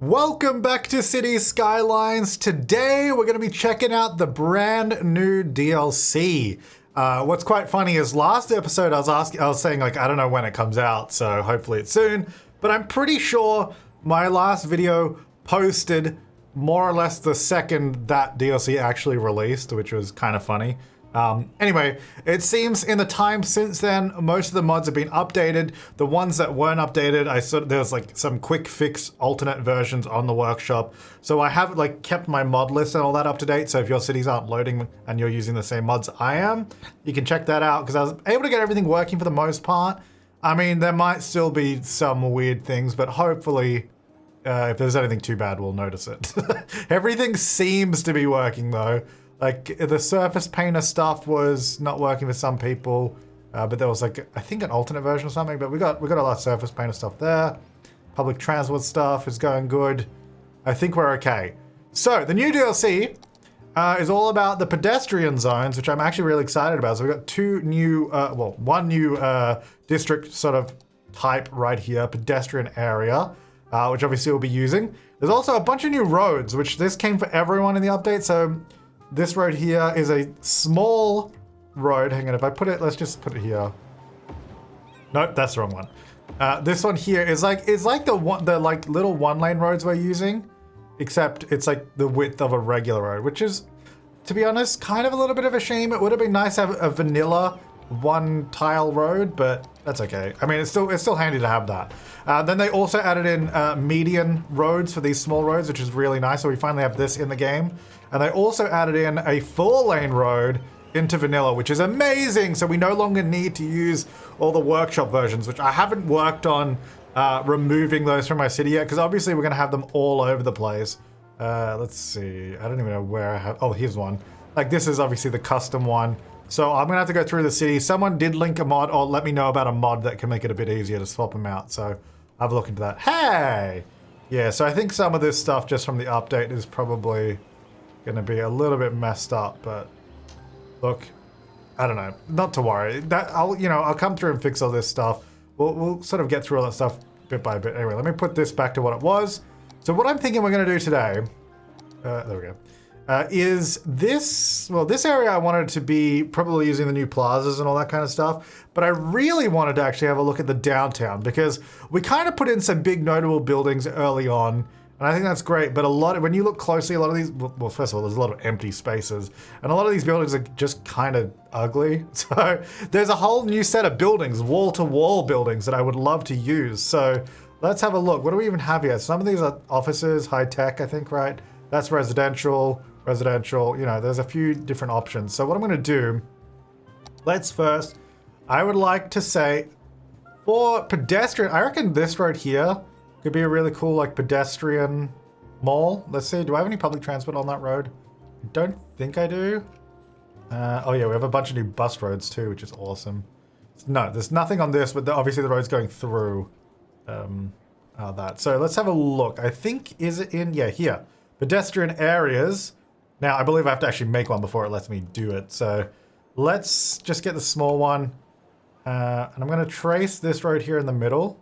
Welcome back to City Skylines. Today we're going to be checking out the brand new DLC. What's quite funny is last episode I was saying like I don't know when it comes out, so hopefully it's soon. But I'm pretty sure my last video posted more or less the second that DLC actually released, which was kind of funny. Anyway, it seems in the time since then, most of the mods have been updated. The ones that weren't updated, there's like some quick fix alternate versions on the workshop. So I have like kept my mod list and all that up to date. So if your cities aren't loading and you're using the same mods I am, you can check that out because I was able to get everything working for the most part. I mean, there might still be some weird things, but hopefully if there's anything too bad, we'll notice it. Everything seems to be working though. Like the surface painter stuff was not working for some people, but there was like I think an alternate version or something. But we got a lot of surface painter stuff there. Public transport stuff is going good. I think we're okay. So the new DLC is all about the pedestrian zones, which I'm actually really excited about. So we've got one new district sort of type right here, pedestrian area, which obviously we'll be using. There's also a bunch of new roads, which this came for everyone in the update. So this road here is a small road. Hang on, if I put it, let's just put it here. Nope, that's the wrong one. This one here is like the like little one-lane roads we're using, except it's like the width of a regular road, which is, to be honest, kind of a little bit of a shame. It would have been nice to have a vanilla one-tile road, but that's okay. I mean, it's still handy to have that. Then they also added in median roads for these small roads, which is really nice. So we finally have this in the game. And they also added in a 4-lane road into vanilla, which is amazing. So we no longer need to use all the workshop versions, which I haven't worked on removing those from my city yet, because obviously we're going to have them all over the place. Let's see. I don't even know where I have. Oh, here's one. Like this is obviously the custom one. So I'm going to have to go through the city. Someone did link a mod or let me know about a mod that can make it a bit easier to swap them out. So I'll have a look into that. Hey! Yeah, so I think some of this stuff just from the update is probably going to be a little bit messed up, but look, I don't know, not to worry. That I'll come through and fix all this stuff. We'll sort of get through all that stuff bit by bit. Anyway, let me put this back to what it was. So what I'm thinking we're going to do today, there we go, is this area I wanted to be probably using the new plazas and all that kind of stuff, but I really wanted to actually have a look at the downtown because we kind of put in some big notable buildings early on. And I think that's great, but when you look closely, a lot of these, well, first of all, there's a lot of empty spaces, and a lot of these buildings are just kind of ugly. So there's a whole new set of buildings, wall-to-wall buildings that I would love to use. So let's have a look. What do we even have here? Some of these are offices, high-tech, I think, right? That's residential, there's a few different options. So what I'm gonna do, I would like to say, for pedestrian, I reckon this road here could be a really cool like pedestrian mall. Let's see, do I have any public transport on that road? I don't think I do. Oh yeah, we have a bunch of new bus roads too, which is awesome. No, there's nothing on this, but obviously the road's going through that. So let's have a look. I think, is it in, yeah, here. Pedestrian areas. Now, I believe I have to actually make one before it lets me do it. So let's just get the small one. And I'm gonna trace this road here in the middle.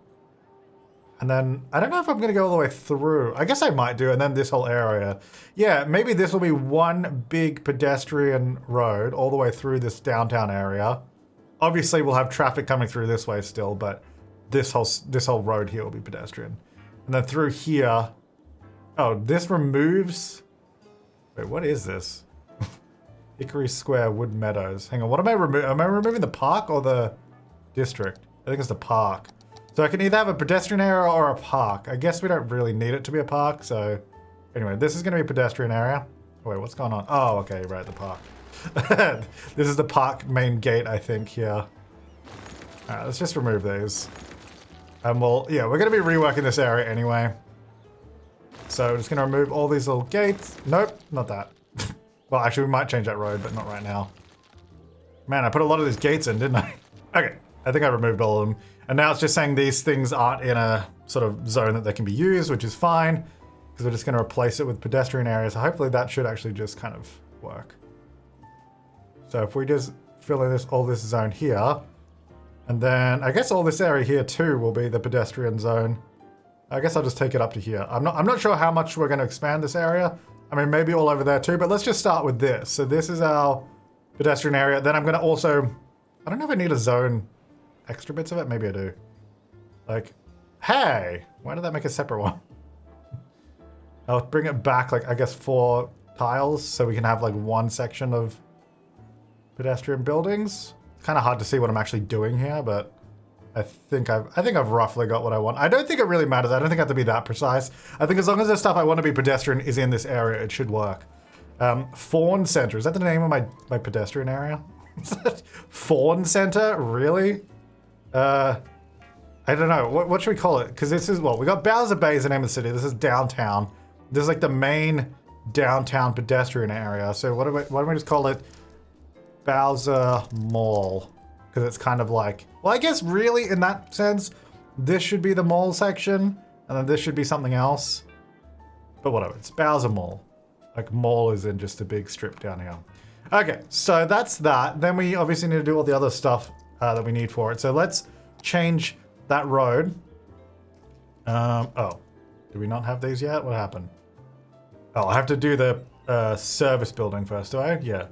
And then, I don't know if I'm going to go all the way through. I guess I might do, and then this whole area. Yeah, maybe this will be one big pedestrian road all the way through this downtown area. Obviously, we'll have traffic coming through this way still, but this whole road here will be pedestrian. And then through here... Oh, this removes... Wait, what is this? Hickory Square, Wood Meadows. Hang on, what am I removing? Am I removing the park or the district? I think it's the park. So I can either have a pedestrian area or a park. I guess we don't really need it to be a park, so... Anyway, this is going to be a pedestrian area. Oh, wait, what's going on? Oh, okay, right, the park. This is the park main gate, I think, here. Alright, let's just remove these. And we're going to be reworking this area anyway. So we're just going to remove all these little gates. Nope, not that. Well, actually, we might change that road, but not right now. Man, I put a lot of these gates in, didn't I? Okay, I think I removed all of them. And now it's just saying these things aren't in a sort of zone that they can be used, which is fine, because we're just going to replace it with pedestrian areas. So hopefully that should actually just kind of work. So if we just fill in all this zone here, and then I guess all this area here too will be the pedestrian zone. I guess I'll just take it up to here. I'm not sure how much we're going to expand this area. I mean, maybe all over there too, but let's just start with this. So this is our pedestrian area. Then I'm going to also, I don't know if I need a zone extra bits of it. Maybe I do. Like, hey, why did that make a separate one? I'll bring it back, like, I guess 4 tiles so we can have like one section of pedestrian buildings. It's kind of hard to see what I'm actually doing here, but I think I've roughly got what I want. I don't think it really matters. I don't think I have to be that precise. I think as long as the stuff I want to be pedestrian is in this area, it should work. Fawn Center, is that the name of my pedestrian area? Fawn Center, really? I don't know. What should we call it? Because this is, well, we got Bowser Bay as the name of the city. This is downtown. This is like the main downtown pedestrian area. So why don't we just call it Bowser Mall? Because it's kind of like, well, I guess really in that sense, this should be the mall section, and then this should be something else. But whatever, it's Bowser Mall. Like mall is in just a big strip down here. Okay, so that's that. Then we obviously need to do all the other stuff that we need for it. So let's change that road. Oh, do we not have these yet? What happened? Oh, I have to do the service building first, do I? Yeah.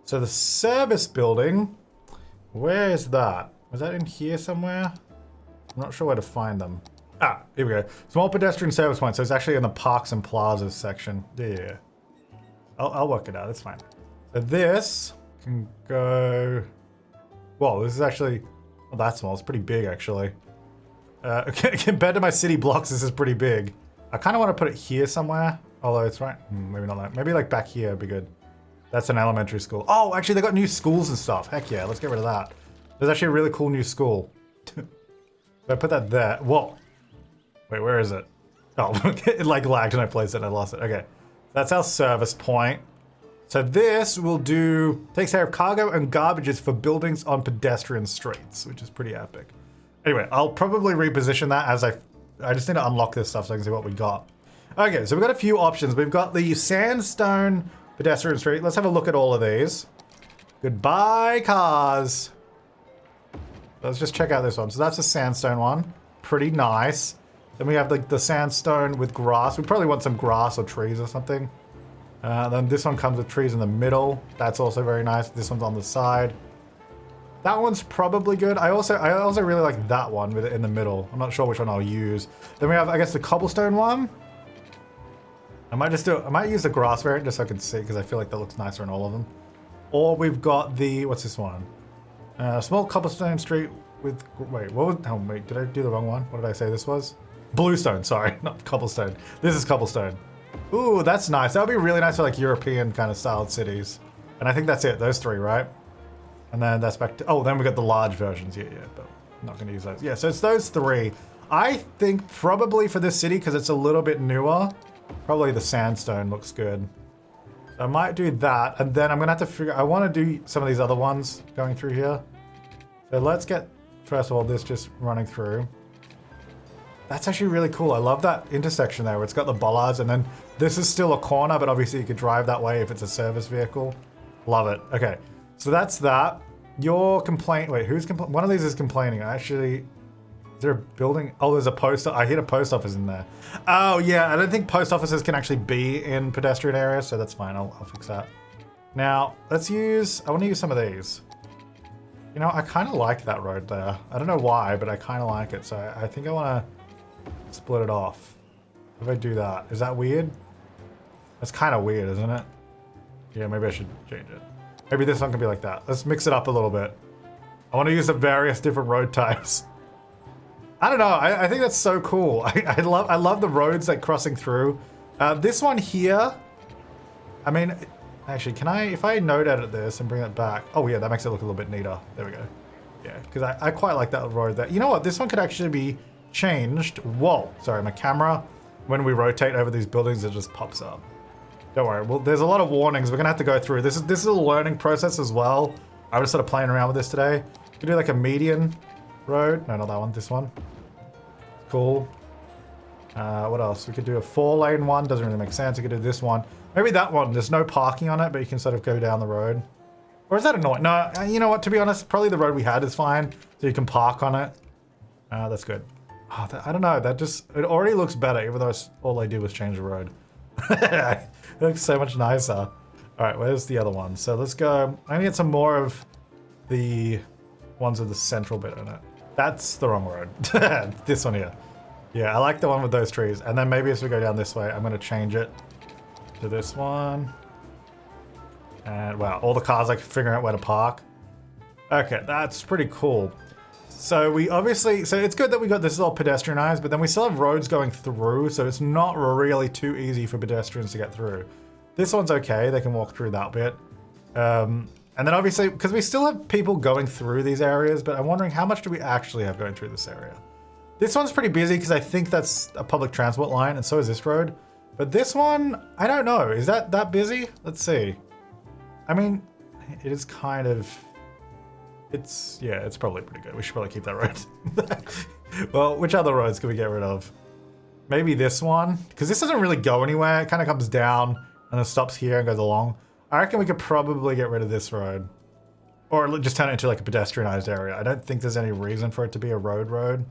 So the service building, where is that? Was that in here somewhere? I'm not sure where to find them. Ah, here we go. Small pedestrian service point. So it's actually in the parks and plazas section. Yeah. I'll work it out. It's fine. So this can go. Whoa, this is actually. Well, that's small. It's pretty big, actually. Compared to my city blocks, this is pretty big. I kind of want to put it here somewhere. Although it's right. Maybe not that. Maybe like back here would be good. That's an elementary school. Oh, actually, they got new schools and stuff. Heck yeah, let's get rid of that. There's actually a really cool new school. If I put that there. Whoa. Wait, where is it? Oh, it like lagged and I placed it and I lost it. Okay. That's our service point. So this will do, takes care of cargo and garbages for buildings on pedestrian streets, which is pretty epic. Anyway, I'll probably reposition that as I just need to unlock this stuff so I can see what we got. Okay, so we've got a few options. We've got the Sandstone pedestrian street. Let's have a look at all of these. Goodbye, cars. Let's just check out this one. So that's a sandstone one. Pretty nice. Then we have the sandstone with grass. We probably want some grass or trees or something. Then this one comes with trees in the middle. That's also very nice. This one's on the side. That one's probably good. I also really like that one with it in the middle. I'm not sure which one I'll use. Then we have, I guess, the cobblestone one. I might use the grass variant just so I can see because I feel like that looks nicer in all of them. Or we've got the, what's this one? Small cobblestone street with, wait, what was, oh wait, did I do the wrong one? What did I say this was? Bluestone, sorry, not cobblestone. This is cobblestone. Ooh, that's nice. That would be really nice for like European kind of styled cities. And I think that's it, those 3, right? And then that's back to, oh, then we got the large versions. Yeah, but I'm not going to use those. Yeah, so it's those 3. I think probably for this city, because it's a little bit newer, probably the sandstone looks good. So I might do that, and then I'm going to have to figure, I want to do some of these other ones going through here. So let's get, first of all, this just running through. That's actually really cool. I love that intersection there where it's got the bollards, and then this is still a corner, but obviously you could drive that way if it's a service vehicle. Love it. Okay, so that's that. Your complaint, wait, who's complaining? One of these is complaining. Actually, is there a building? Oh, there's a post. I hit a post office in there. Oh yeah, I don't think post offices can actually be in pedestrian areas, so that's fine. I'll fix that. Now, let's use, I want to use some of these. You know, I kind of like that road there. I don't know why, but I kind of like it. So I think I want to split it off. If I do that, is that weird? That's kind of weird, isn't it? Yeah, maybe I should change it. Maybe this one can be like that. Let's mix it up a little bit. I want to use the various different road types. I don't know. I think that's so cool. I love the roads like crossing through. This one here. I mean, actually, can I, if I node edit this and bring it back? Oh yeah, that makes it look a little bit neater. There we go. Yeah, because I quite like that road there. You know what? This one could actually be changed. Whoa, sorry, my camera. When we rotate over these buildings, it just pops up. Don't worry. Well, there's a lot of warnings we're gonna have to go through. This is a learning process as well. I was sort of playing around with this today. You could do like a median road. No, not that one. This one. Cool. What else? We could do a 4-lane one. Doesn't really make sense. We could do this one. Maybe that one. There's no parking on it, but you can sort of go down the road. Or is that annoying? No, you know what? To be honest, probably the road we had is fine. So you can park on it. That's good. Oh, I don't know. That just, it already looks better, even though all I did was change the road. It looks so much nicer. All right, where's the other one? So let's go. I need some more of the ones with the central bit in it. That's the wrong road. This one here. Yeah, I like the one with those trees. And then maybe as we go down this way, I'm going to change it to this one. And wow, all the cars like figuring out where to park. Okay, that's pretty cool. So we obviously, so it's good that we got this all pedestrianized, but then we still have roads going through, so it's not really too easy for pedestrians to get through. This one's okay, they can walk through that bit. And then obviously, because we still have people going through these areas, but I'm wondering how much do we actually have going through this area? This one's pretty busy because I think that's a public transport line, and so is this road. But this one, I don't know, is that busy? Let's see. I mean, it is kind of... yeah, it's probably pretty good. We should probably keep that road. Well, which other roads can we get rid of? Maybe this one, because this doesn't really go anywhere. It kind of comes down and then stops here and goes along. I reckon we could probably get rid of this road. Or just turn it into like a pedestrianized area. I don't think there's any reason for it to be a road.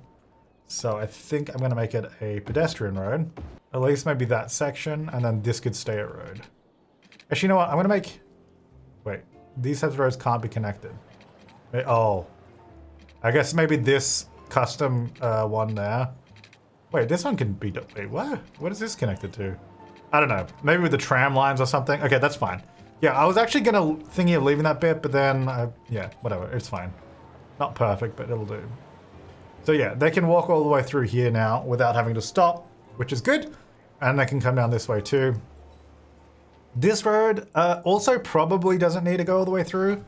So I think I'm going to make it a pedestrian road. At least maybe that section, and then this could stay a road. Actually, you know what? I'm going to make... Wait, these types of roads can't be connected. Oh, I guess maybe this custom one there. Wait, this one can be, wait, what? What is this connected to? I don't know. Maybe with the tram lines or something. Okay, that's fine. Yeah, I was actually gonna thinking of leaving that bit, but then, yeah, whatever, it's fine. Not perfect, but it'll do. So yeah, they can walk all the way through here now without having to stop, which is good. And they can come down this way too. This road also probably doesn't need to go all the way through.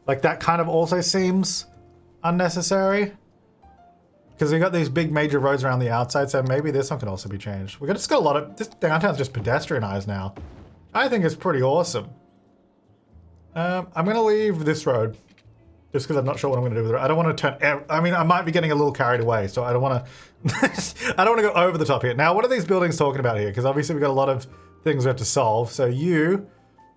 Like that kind of also seems unnecessary. Because we got these big major roads around the outside, so maybe this one can also be changed. We just got a lot of, this downtown's just pedestrianized now. I think it's pretty awesome. I'm gonna leave this road. Just because I'm not sure what I'm gonna do with it. I don't want to turn, I mean, I might be getting a little carried away, so I don't want to, I don't want to go over the top here. Now, what are these buildings talking about here? Because obviously we've got a lot of things we have to solve. So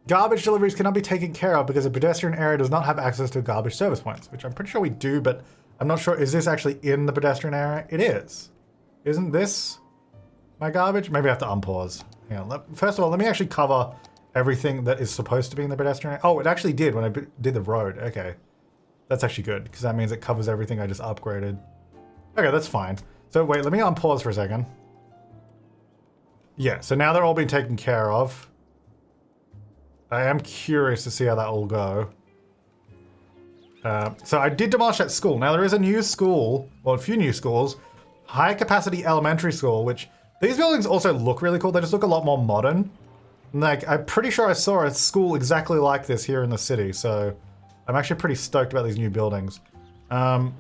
garbage deliveries cannot be taken care of because a pedestrian area does not have access to garbage service points, which I'm pretty sure we do, but I'm not sure. Is this actually in the pedestrian area? It is. Isn't this my garbage? Maybe I have to unpause. Hang on. First of all, let me actually cover everything that is supposed to be in the pedestrian area. Oh, it actually did when I did the road. Okay. That's actually good because that means it covers everything I just upgraded. Okay, that's fine. So wait, let me unpause for a second. Yeah, so now they're all being taken care of. I am curious to see how that will go. So I did demolish that school. Now there is a new school, well, a few new schools. High capacity elementary school, which these buildings also look really cool. They just look a lot more modern. Like, I'm pretty sure I saw a school exactly like this here in the city. So I'm actually pretty stoked about these new buildings. I'm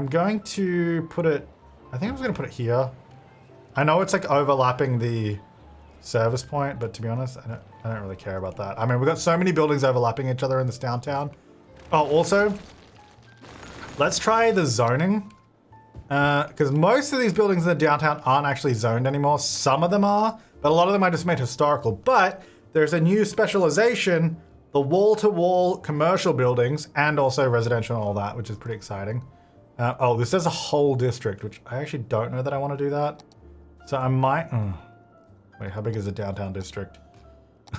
going to put it, I think I'm just going to put it here. I know it's like overlapping the service point, but to be honest, I don't really care about that. I mean, we've got so many buildings overlapping each other in this downtown. Oh, also, let's try the zoning. Because most of these buildings in the downtown aren't actually zoned anymore. Some of them are, but a lot of them are just made historical. But there's a new specialization, the wall-to-wall commercial buildings, and also residential and all that, which is pretty exciting. Oh, this is a whole district, which I actually don't know that I want to do that. So I might... Wait, how big is the downtown district?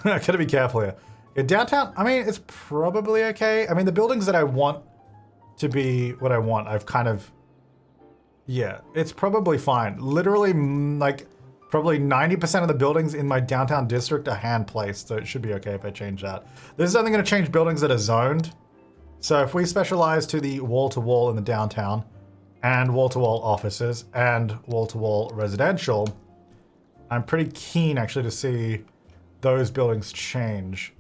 I gotta be careful here. Yeah, downtown, I mean, it's probably okay. I mean, the buildings that I want to be what I want, I've kind of... Yeah, it's probably fine. Literally, like, probably 90% of the buildings in my downtown district are hand-placed, so it should be okay if I change that. This is only going to change buildings that are zoned. So if we specialize to the wall-to-wall in the downtown, and wall-to-wall offices, and wall-to-wall residential, I'm pretty keen, actually, to see those buildings change.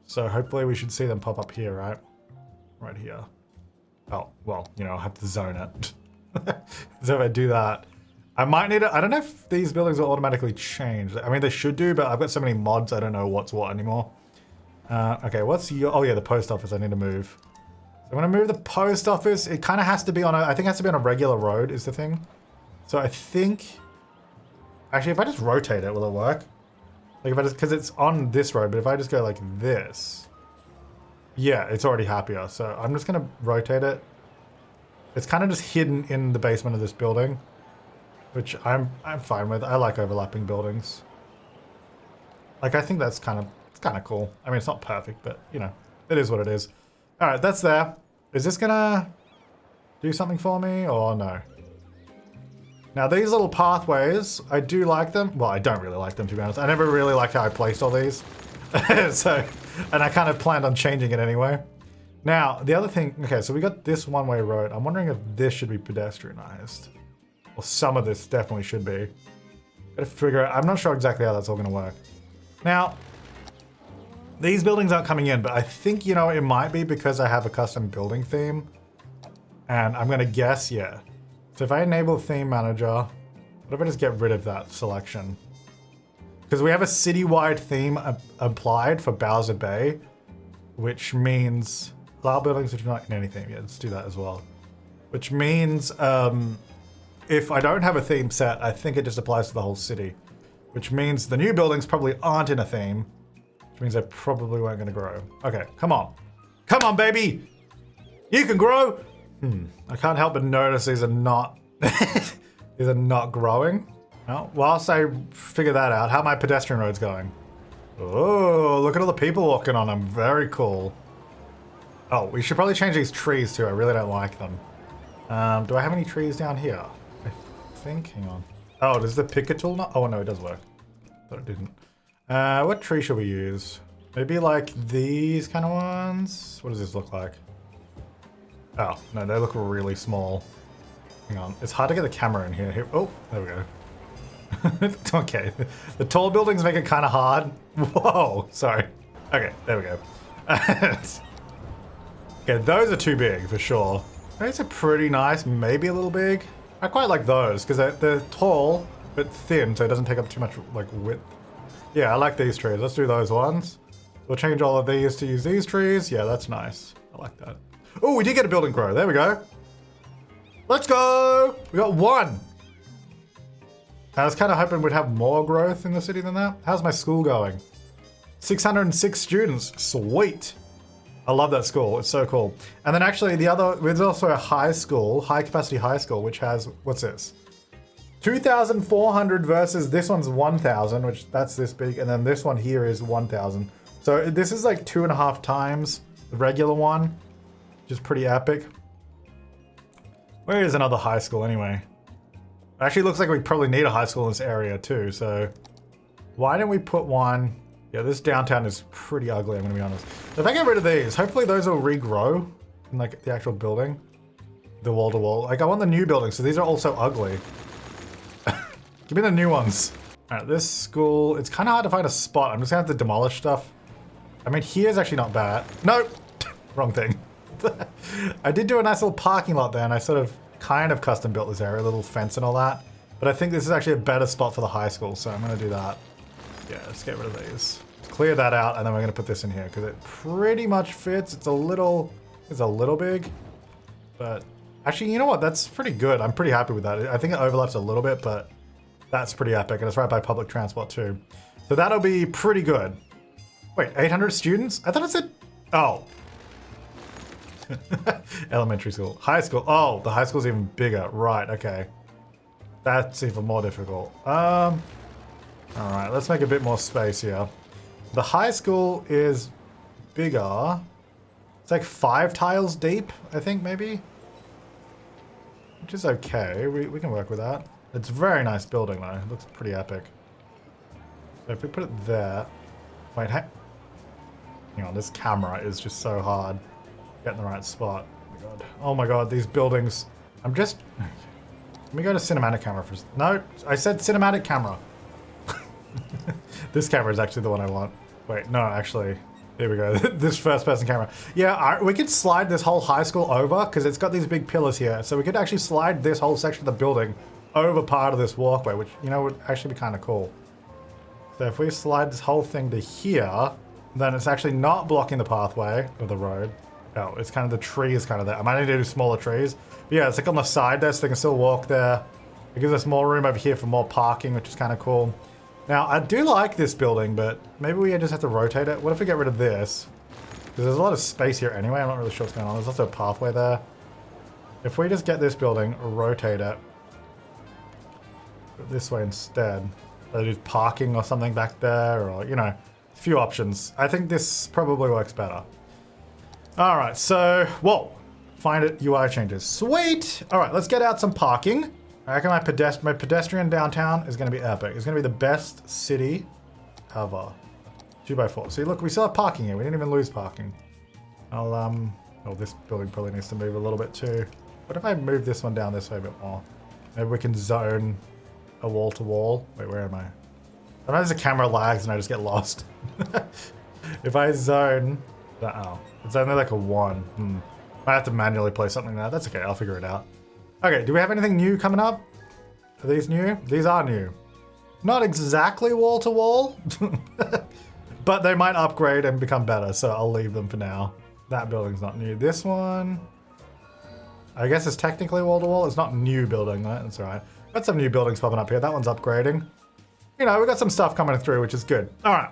So hopefully we should see them pop up here, right? Right here. Oh, well, you know, I'll have to zone it. So if I do that, I might need to, I don't know if these buildings will automatically change. I mean, they should do, but I've got so many mods, I don't know what's what anymore. Okay, what's your, oh yeah, the post office I need to move. So I'm gonna move the post office. It kind of has to be on a, I think it has to be on a regular road is the thing. So I think, actually if I just rotate it, will it work? Like if I just, because it's on this road, but if I just go like this, yeah, it's already happier. So I'm just gonna rotate it. It's kind of just hidden in the basement of this building, which I'm fine with. I like overlapping buildings. Like, I think that's kind of cool. I mean, it's not perfect, but you know, it is what it is. All right, that's there. Is this gonna do something for me or no? Now these little pathways, I do like them. Well, I don't really like them, to be honest. I never really liked how I placed all these. So, and I kind of planned on changing it anyway. Now, the other thing, okay, so we got this one-way road. I'm wondering if this should be pedestrianized. Well, some of this definitely should be. Gotta figure out, I'm not sure exactly how that's all gonna work. Now, these buildings aren't coming in, but I think, you know, it might be because I have a custom building theme. And I'm gonna guess, yeah. So if I enable theme manager, what if I just get rid of that selection? Because we have a citywide theme applied for Bowser Bay, which means allow buildings which are not in anything. Yeah, let's do that as well. Which means if I don't have a theme set, I think it just applies to the whole city. Which means the new buildings probably aren't in a theme, which means they probably weren't going to grow. Okay, come on. Come on, baby! You can grow! I can't help but notice these are not these are not growing. Well, whilst I figure that out, how are my pedestrian roads going? Oh, look at all the people walking on them. Very cool. Oh, we should probably change these trees too. I really don't like them. Do I have any trees down here? I think, hang on. Oh, does the picker tool not? Oh no, it does work. Thought it didn't. What tree should we use? Maybe like these kind of ones? What does this look like? Oh, no, they look really small. Hang on. It's hard to get the camera in here. Oh, there we go. Okay. The tall buildings make it kind of hard. Whoa, sorry. Okay, there we go. Okay, those are too big for sure. Those are pretty nice, maybe a little big. I quite like those because they're tall but thin, so it doesn't take up too much like width. Yeah, I like these trees. Let's do those ones. We'll change all of these to use these trees. Yeah, that's nice. I like that. Oh, we did get a building grow. There we go. Let's go. We got one. I was kind of hoping we'd have more growth in the city than that. How's my school going? 606 students. Sweet. I love that school. It's so cool. And then actually there's also a high school, high capacity high school, which has, what's this? 2,400 versus this one's 1,000, which that's this big. And then this one here is 1,000. So this is like 2.5 times the regular one, which is pretty epic. Where is another high school anyway? Actually, looks like we probably need a high school in this area too. So why don't we put one? Yeah, this downtown is pretty ugly, I'm gonna be honest. If I get rid of these, hopefully those will regrow in like the actual building. The wall to wall. Like I want the new buildings, so these are also ugly. Give me the new ones. All right, this school, it's kind of hard to find a spot. I'm just gonna have to demolish stuff. I mean, here's actually not bad. Nope, wrong thing. I did do a nice little parking lot there, and I sort of kind of custom built this area, a little fence and all that. But I think this is actually a better spot for the high school, so I'm gonna do that. Yeah, let's get rid of these. Let's clear that out, and then we're gonna put this in here because it pretty much fits. It's a little big, but actually, you know what? That's pretty good. I'm pretty happy with that. I think it overlaps a little bit, but that's pretty epic, and it's right by public transport too. So that'll be pretty good. Wait, 800 students? I thought it said, oh. Elementary school, high school. Oh, the high school's even bigger. Right, okay. That's even more difficult. All right, let's make a bit more space here. The high school is bigger. It's like 5 tiles deep, I think, maybe. Which is okay. We can work with that. It's a very nice building, though. It looks pretty epic. So if we put it there... Wait, hang on. This camera is just so hard. Get in the right spot. Oh my god. Oh my god, these buildings. I'm just... Let me go to cinematic camera first. No, I said cinematic camera. This camera is actually the one I want. Wait, no, actually. Here we go. This first person camera. Yeah, we could slide this whole high school over because it's got these big pillars here. So we could actually slide this whole section of the building over part of this walkway, which, you know, would actually be kind of cool. So if we slide this whole thing to here, then it's actually not blocking the pathway or the road. Oh, it's kind of the tree is kind of there. I might need to do smaller trees. But yeah, it's like on the side there so they can still walk there. It gives us more room over here for more parking, which is kind of cool. Now, I do like this building, but maybe we just have to rotate it. What if we get rid of this? Because there's a lot of space here anyway. I'm not really sure what's going on. There's also a pathway there. if we just get this building, rotate it this way instead, there's parking or something back there, or, you know, a few options. I think this probably works better. All right, so, whoa, find it, UI changes. Sweet. All right, let's get out some parking. I reckon my pedestrian downtown is going to be epic. It's going to be the best city ever. 2x4. See, look, we still have parking here. We didn't even lose parking. I'll, oh, this building probably needs to move a little bit too. What if I move this one down this way a bit more? Maybe we can zone a wall to wall. Wait, where am I? Sometimes the camera lags and I just get lost. If I zone, oh, it's only like a 1. Might have to manually play something there. That's okay, I'll figure it out. Okay, do we have anything new coming up? Are these new? These are new. Not exactly wall to wall, but they might upgrade and become better, so I'll leave them for now. That building's not new. This one, I guess it's technically wall to wall. It's not new building, right? That's all right. Got some new buildings popping up here. That one's upgrading. You know, we got some stuff coming through, which is good. All right.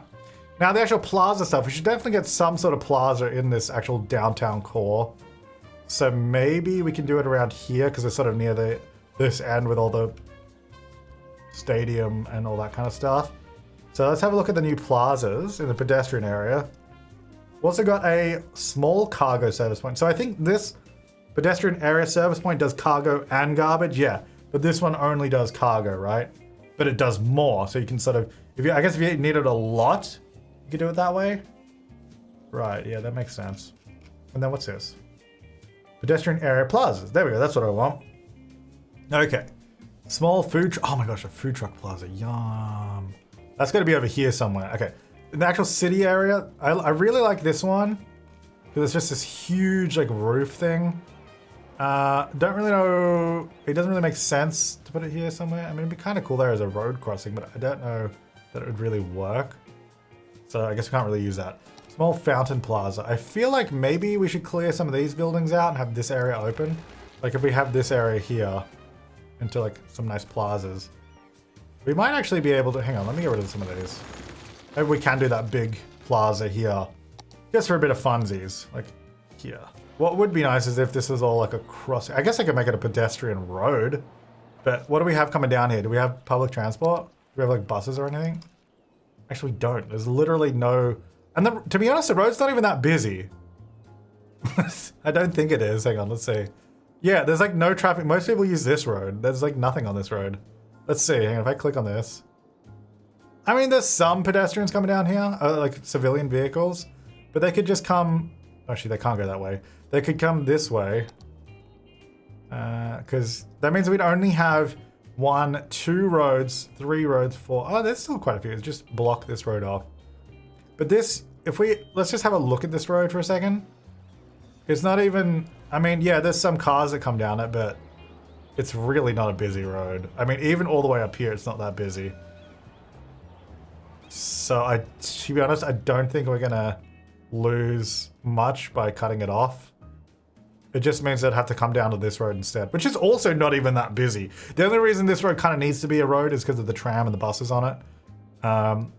Now the actual plaza stuff, we should definitely get some sort of plaza in this actual downtown core. So maybe we can do it around here because it's sort of near this end with all the stadium and all that kind of stuff. So let's have a look at the new plazas in the pedestrian area. We've also got a small cargo service point. So I think this pedestrian area service point does cargo and garbage. Yeah, but this one only does cargo, right? But it does more. So you can sort of, I guess if you needed a lot, you could do it that way. Right, yeah, that makes sense. And then what's this? Pedestrian area plazas. There we go, that's what I want. Okay. Small food, oh my gosh, a food truck plaza, yum. That's gonna be over here somewhere. Okay, in the actual city area, I really like this one because it's just this huge like roof thing. Don't really know, it doesn't really make sense to put it here somewhere. I mean, it'd be kind of cool there as a road crossing, but I don't know that it would really work. So I guess we can't really use that. Small fountain plaza. I feel like maybe we should clear some of these buildings out and have this area open. Like if we have this area here into like some nice plazas. We might actually be able to, hang on, let me get rid of some of these. Maybe we can do that big plaza here. Just for a bit of funsies, like here. What would be nice is if this was all like a cross. I guess I could make it a pedestrian road. But what do we have coming down here? Do we have public transport? Do we have like buses or anything? Actually, we don't. There's literally no... And to be honest, the road's not even that busy. I don't think it is. Hang on, let's see. Yeah, there's like no traffic. Most people use this road. There's like nothing on this road. Let's see. Hang on, if I click on this. I mean, there's some pedestrians coming down here, like civilian vehicles. But they could just come... Actually, they can't go that way. They could come this way. Because that means we'd only have 1, 2 roads, 3 roads, 4. Oh, there's still quite a few. Let's just block this road off. But this, let's just have a look at this road for a second. It's not even, I mean, yeah, there's some cars that come down it, but it's really not a busy road. I mean, even all the way up here, it's not that busy. So to be honest, I don't think we're gonna lose much by cutting it off. It just means they'd have to come down to this road instead, which is also not even that busy. The only reason this road kind of needs to be a road is because of the tram and the buses on it.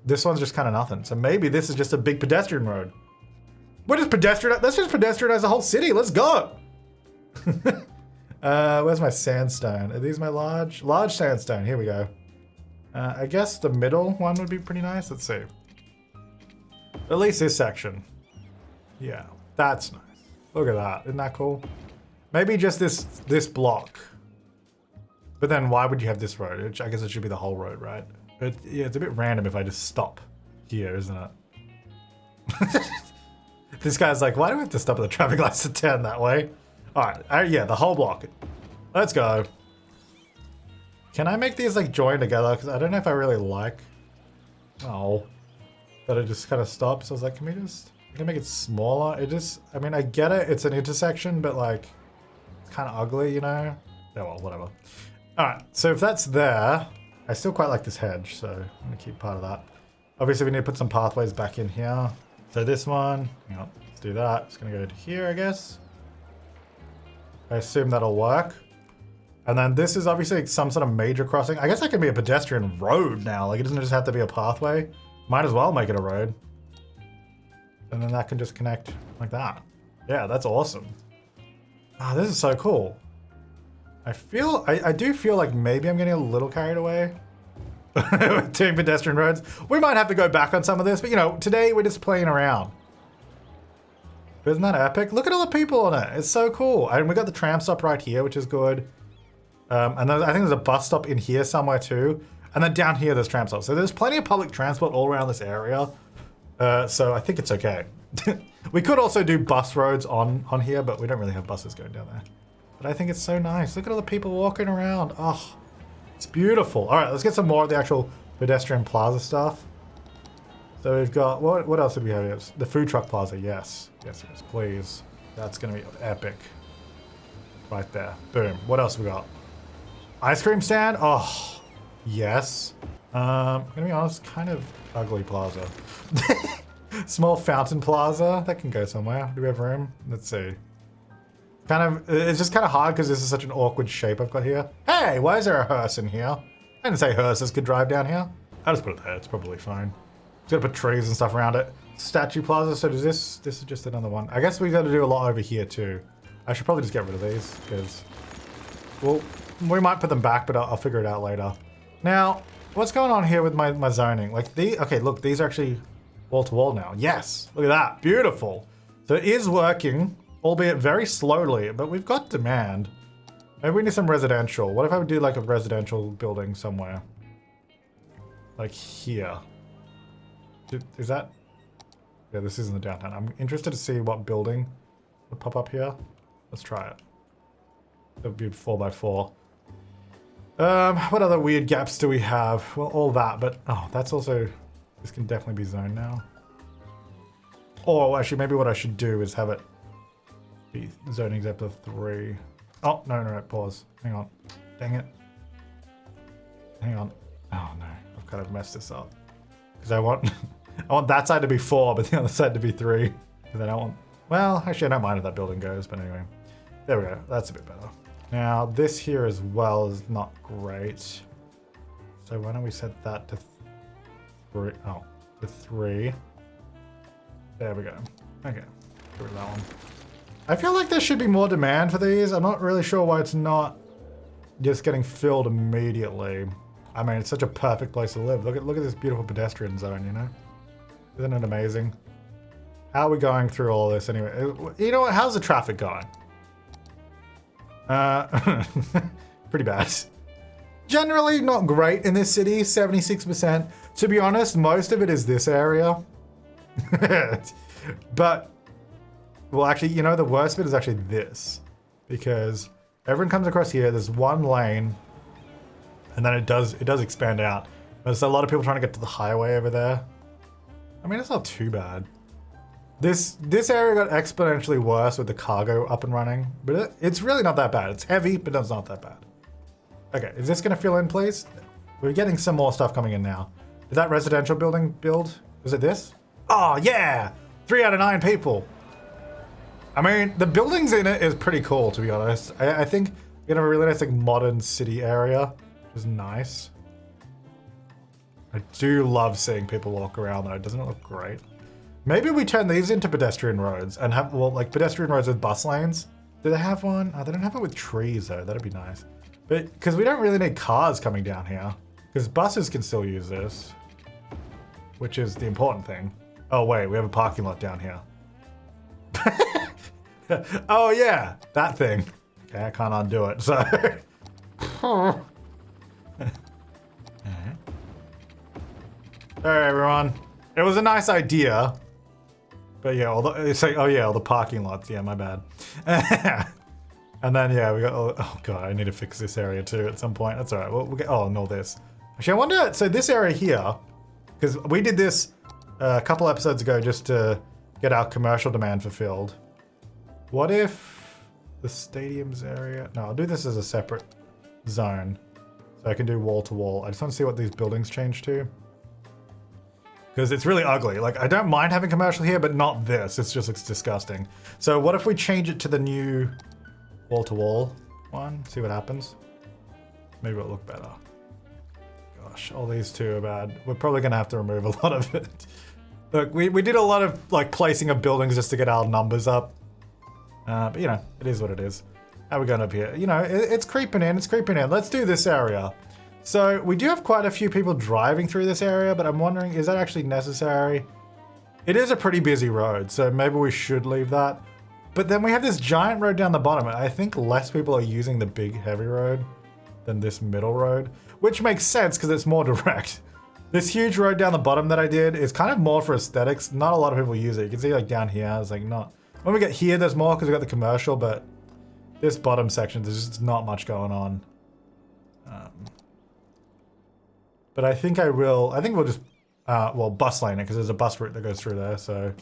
This one's just kind of nothing. So maybe this is just a big pedestrian road. We're just pedestrian. Let's just pedestrianize the whole city. Let's go. Where's my sandstone? Are these my large sandstone? Here we go. I guess the middle one would be pretty nice. Let's see. At least this section. Yeah, that's nice. Look at that. Isn't that cool? Maybe just this block. But then why would you have this road? I guess it should be the whole road, right? But yeah, it's a bit random if I just stop here, isn't it? This guy's like, why do we have to stop at the traffic lights to turn that way? All right, yeah, the whole block. Let's go. Can I make these like join together? Because I don't know if I really like. Oh, that it just kind of stops. I was like, can I make it smaller? It just, I mean, I get it. It's an intersection, but like, it's kind of ugly, you know? Yeah, well, whatever. All right, so if that's there, I still quite like this hedge, so I'm gonna keep part of that. Obviously, we need to put some pathways back in here. So this one, hang on, let's do that. It's gonna go to here, I guess. I assume that'll work. And then this is obviously some sort of major crossing. I guess that can be a pedestrian road now. Like, it doesn't just have to be a pathway. Might as well make it a road. And then that can just connect like that. Yeah, that's awesome. Ah, this is so cool. I do feel like maybe I'm getting a little carried away with doing pedestrian roads. We might have to go back on some of this, but you know, today we're just playing around. But isn't that epic? Look at all the people on it. It's so cool. And we got the tram stop right here, which is good. And I think there's a bus stop in here somewhere too. And then down here, there's tram stops. So there's plenty of public transport all around this area. So I think it's okay. We could also do bus roads on here, but we don't really have buses going down there. But I think it's so nice. Look at all the people walking around. Oh, it's beautiful. All right, let's get some more of the actual pedestrian plaza stuff. So we've got, what else did we have here? The food truck plaza, yes. Yes, please. That's gonna be epic. Right there, boom. What else we got? Ice cream stand, oh. Yes. I'm gonna be honest, kind of ugly plaza. Small fountain plaza, that can go somewhere. Do we have room? Let's see. It's just kind of hard because this is such an awkward shape I've got here. Hey, why is there a hearse in here? I didn't say hearses could drive down here. I'll just put it there, it's probably fine. Just gotta put trees and stuff around it. Statue plaza, so does this is just another one. I guess we gotta do a lot over here too. I should probably just get rid of these because, well, we might put them back, but I'll figure it out later. Now, what's going on here with my zoning? Like okay, look, these are actually wall to wall now. Yes, look at that, beautiful. So it is working, albeit very slowly, but we've got demand. Maybe we need some residential. What if I would do like a residential building somewhere? Like here. Is that? Yeah, this isn't the downtown. I'm interested to see what building would pop up here. Let's try it. That would be 4x4. What other weird gaps do we have? Well, all that, but oh, that's also, this can definitely be zoned now. Or actually, maybe what I should do is have it be zoning depth of 3. Oh, no, pause. Hang on. Dang it. Hang on. Oh no, I've kind of messed this up. Because I want that side to be 4, but the other side to be 3. Because I don't want, well, actually I don't mind if that building goes, but anyway. There we go, that's a bit better. Now, this here as well is not great. So why don't we set that to 3? Oh, to 3. There we go. Okay, get rid of that one. I feel like there should be more demand for these. I'm not really sure why it's not just getting filled immediately. I mean, it's such a perfect place to live. Look at this beautiful pedestrian zone, you know? Isn't it amazing? How are we going through all this anyway? You know what? How's the traffic going? Pretty bad. Generally not great in this city, 76%. To be honest, most of it is this area. But, well actually, you know, the worst bit is actually this. Because everyone comes across here, there's one lane, and then it does expand out. There's a lot of people trying to get to the highway over there. I mean, it's not too bad. This area got exponentially worse with the cargo up and running, but it's really not that bad. It's heavy, but it's not that bad. Okay, is this gonna fill in, please? We're getting some more stuff coming in now. Is that residential building build? Is it this? Oh yeah, 3 out of 9 people. I mean, the buildings in it is pretty cool, to be honest. I think we're gonna have a really nice like modern city area, which is nice. I do love seeing people walk around though. Doesn't it look great? Maybe we turn these into pedestrian roads and have, well, like pedestrian roads with bus lanes. Do they have one? Oh, they don't have it with trees though. That'd be nice. But, because we don't really need cars coming down here. Because buses can still use this. Which is the important thing. Oh wait, we have a parking lot down here. Oh yeah, that thing. Okay, I can't undo it, so. Alright everyone. It was a nice idea. But yeah, it's like, oh yeah, all the parking lots. Yeah, my bad. And then yeah, we got, oh god, I need to fix this area too at some point. That's all right. We'll get, oh, no, this. Actually, I wonder, so this area here, because we did this a couple episodes ago just to get our commercial demand fulfilled. What if the stadiums area, no, I'll do this as a separate zone. So I can do wall to wall. I just want to see what these buildings change to. Because it's really ugly. Like, I don't mind having commercial here, but not this. It just looks disgusting. So what if we change it to the new wall-to-wall one? See what happens. Maybe it'll look better. Gosh, all these two are bad. We're probably going to have to remove a lot of it. Look, we did a lot of, like, placing of buildings just to get our numbers up. But, you know, it is what it is. How are we going up here? You know, it's creeping in, it's creeping in. Let's do this area. So we do have quite a few people driving through this area, but I'm wondering, is that actually necessary? It is a pretty busy road, so maybe we should leave that. But then we have this giant road down the bottom. I think less people are using the big heavy road than this middle road, which makes sense because it's more direct. This huge road down the bottom that I did is kind of more for aesthetics. Not a lot of people use it. You can see like down here, it's like not. When we get here, there's more because we got the commercial, but this bottom section, there's just not much going on. But I think we'll just, well, bus lane it because there's a bus route that goes through there. So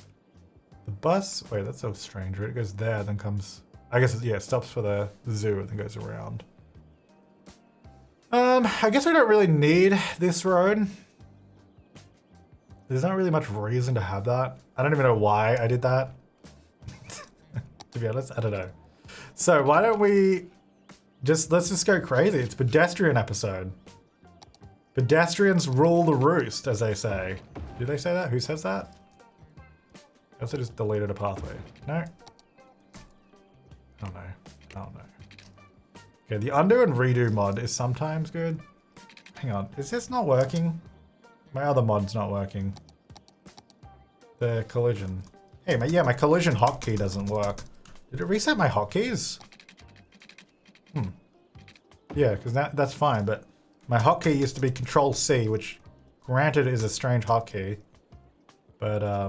the bus, wait, that's so strange. Right? It goes there, then comes, I guess, yeah, it stops for the zoo and then goes around. I guess we don't really need this road. There's not really much reason to have that. I don't even know why I did that. To be honest, I don't know. So why don't we let's just go crazy. It's pedestrian episode. Pedestrians rule the roost, as they say. Do they say that? Who says that? I also just deleted a pathway. No? Oh no. Oh no. Okay, the undo and redo mod is sometimes good. Hang on, is this not working? My other mod's not working. The collision. Hey, my collision hotkey doesn't work. Did it reset my hotkeys? Yeah, because that's fine, but my hotkey used to be Control-C, which granted is a strange hotkey. But, okay,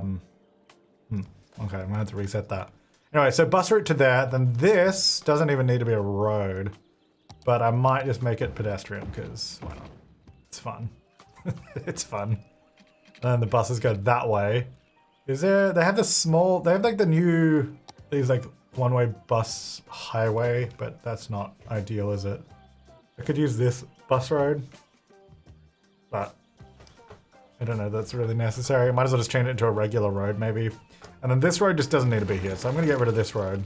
I'm gonna have to reset that. Anyway, so bus route to there, then this doesn't even need to be a road. But I might just make it pedestrian, because why not? It's fun. It's fun. And then the buses go that way. They have like the new, these like one-way bus highway, but that's not ideal, is it? I could use this bus road, but I don't know, that's really necessary. I might as well just change it into a regular road, maybe. And then this road just doesn't need to be here, so I'm gonna get rid of this road.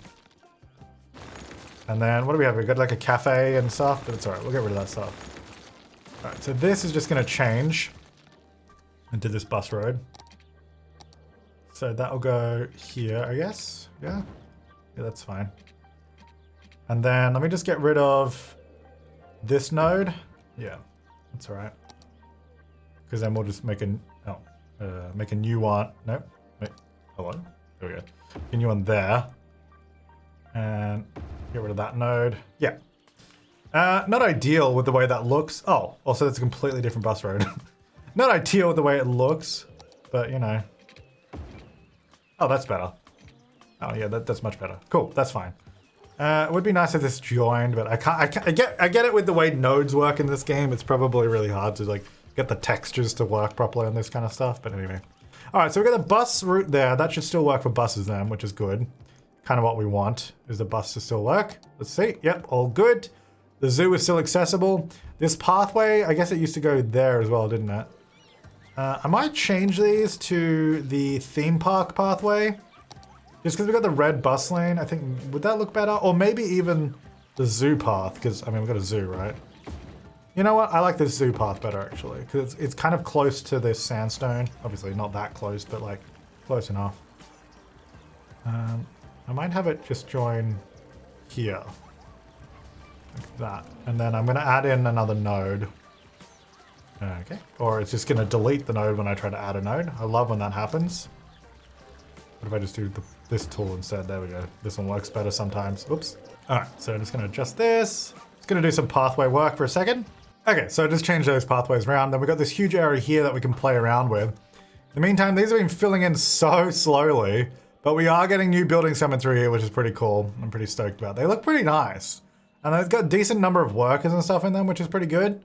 And then what do we have? We've got like a cafe and stuff, but it's alright, we'll get rid of that stuff. Alright, so this is just gonna change into this bus road. So that'll go here, I guess. Yeah? Yeah, that's fine. And then let me just get rid of this node. Yeah, that's alright. Because then we'll just make make a new one. Nope. Wait, hold on. There we go. A new one there. And get rid of that node. Yeah. Not ideal with the way that looks. Oh, also that's a completely different bus road. Not ideal with the way it looks, but you know. Oh, that's better. Oh yeah, that's much better. Cool, that's fine. It would be nice if this joined, but I get it with the way nodes work in this game. It's probably really hard to like get the textures to work properly on this kind of stuff, but anyway. All right, so we've got the bus route there. That should still work for buses then, which is good. Kind of what we want is the bus to still work. Let's see. Yep, all good. The zoo is still accessible. This pathway, I guess it used to go there as well, didn't it? I might change these to the theme park pathway. Just because we've got the red bus lane, I think, would that look better? Or maybe even the zoo path, because, I mean, we've got a zoo, right? You know what? I like this zoo path better, actually, because it's kind of close to this sandstone. Obviously, not that close, but, like, close enough. I might have it just join here. Like that. And then I'm going to add in another node. Okay. Or it's just going to delete the node when I try to add a node. I love when that happens. What if I just do this tool instead? There we go. This one works better sometimes. Oops. All right, so I'm just going to adjust this. Just going to do some pathway work for a second. Okay, so just change those pathways around. Then we've got this huge area here that we can play around with. In the meantime, these have been filling in so slowly, but we are getting new buildings coming through here, which is pretty cool. I'm pretty stoked about. They look pretty nice. And they've got a decent number of workers and stuff in them, which is pretty good.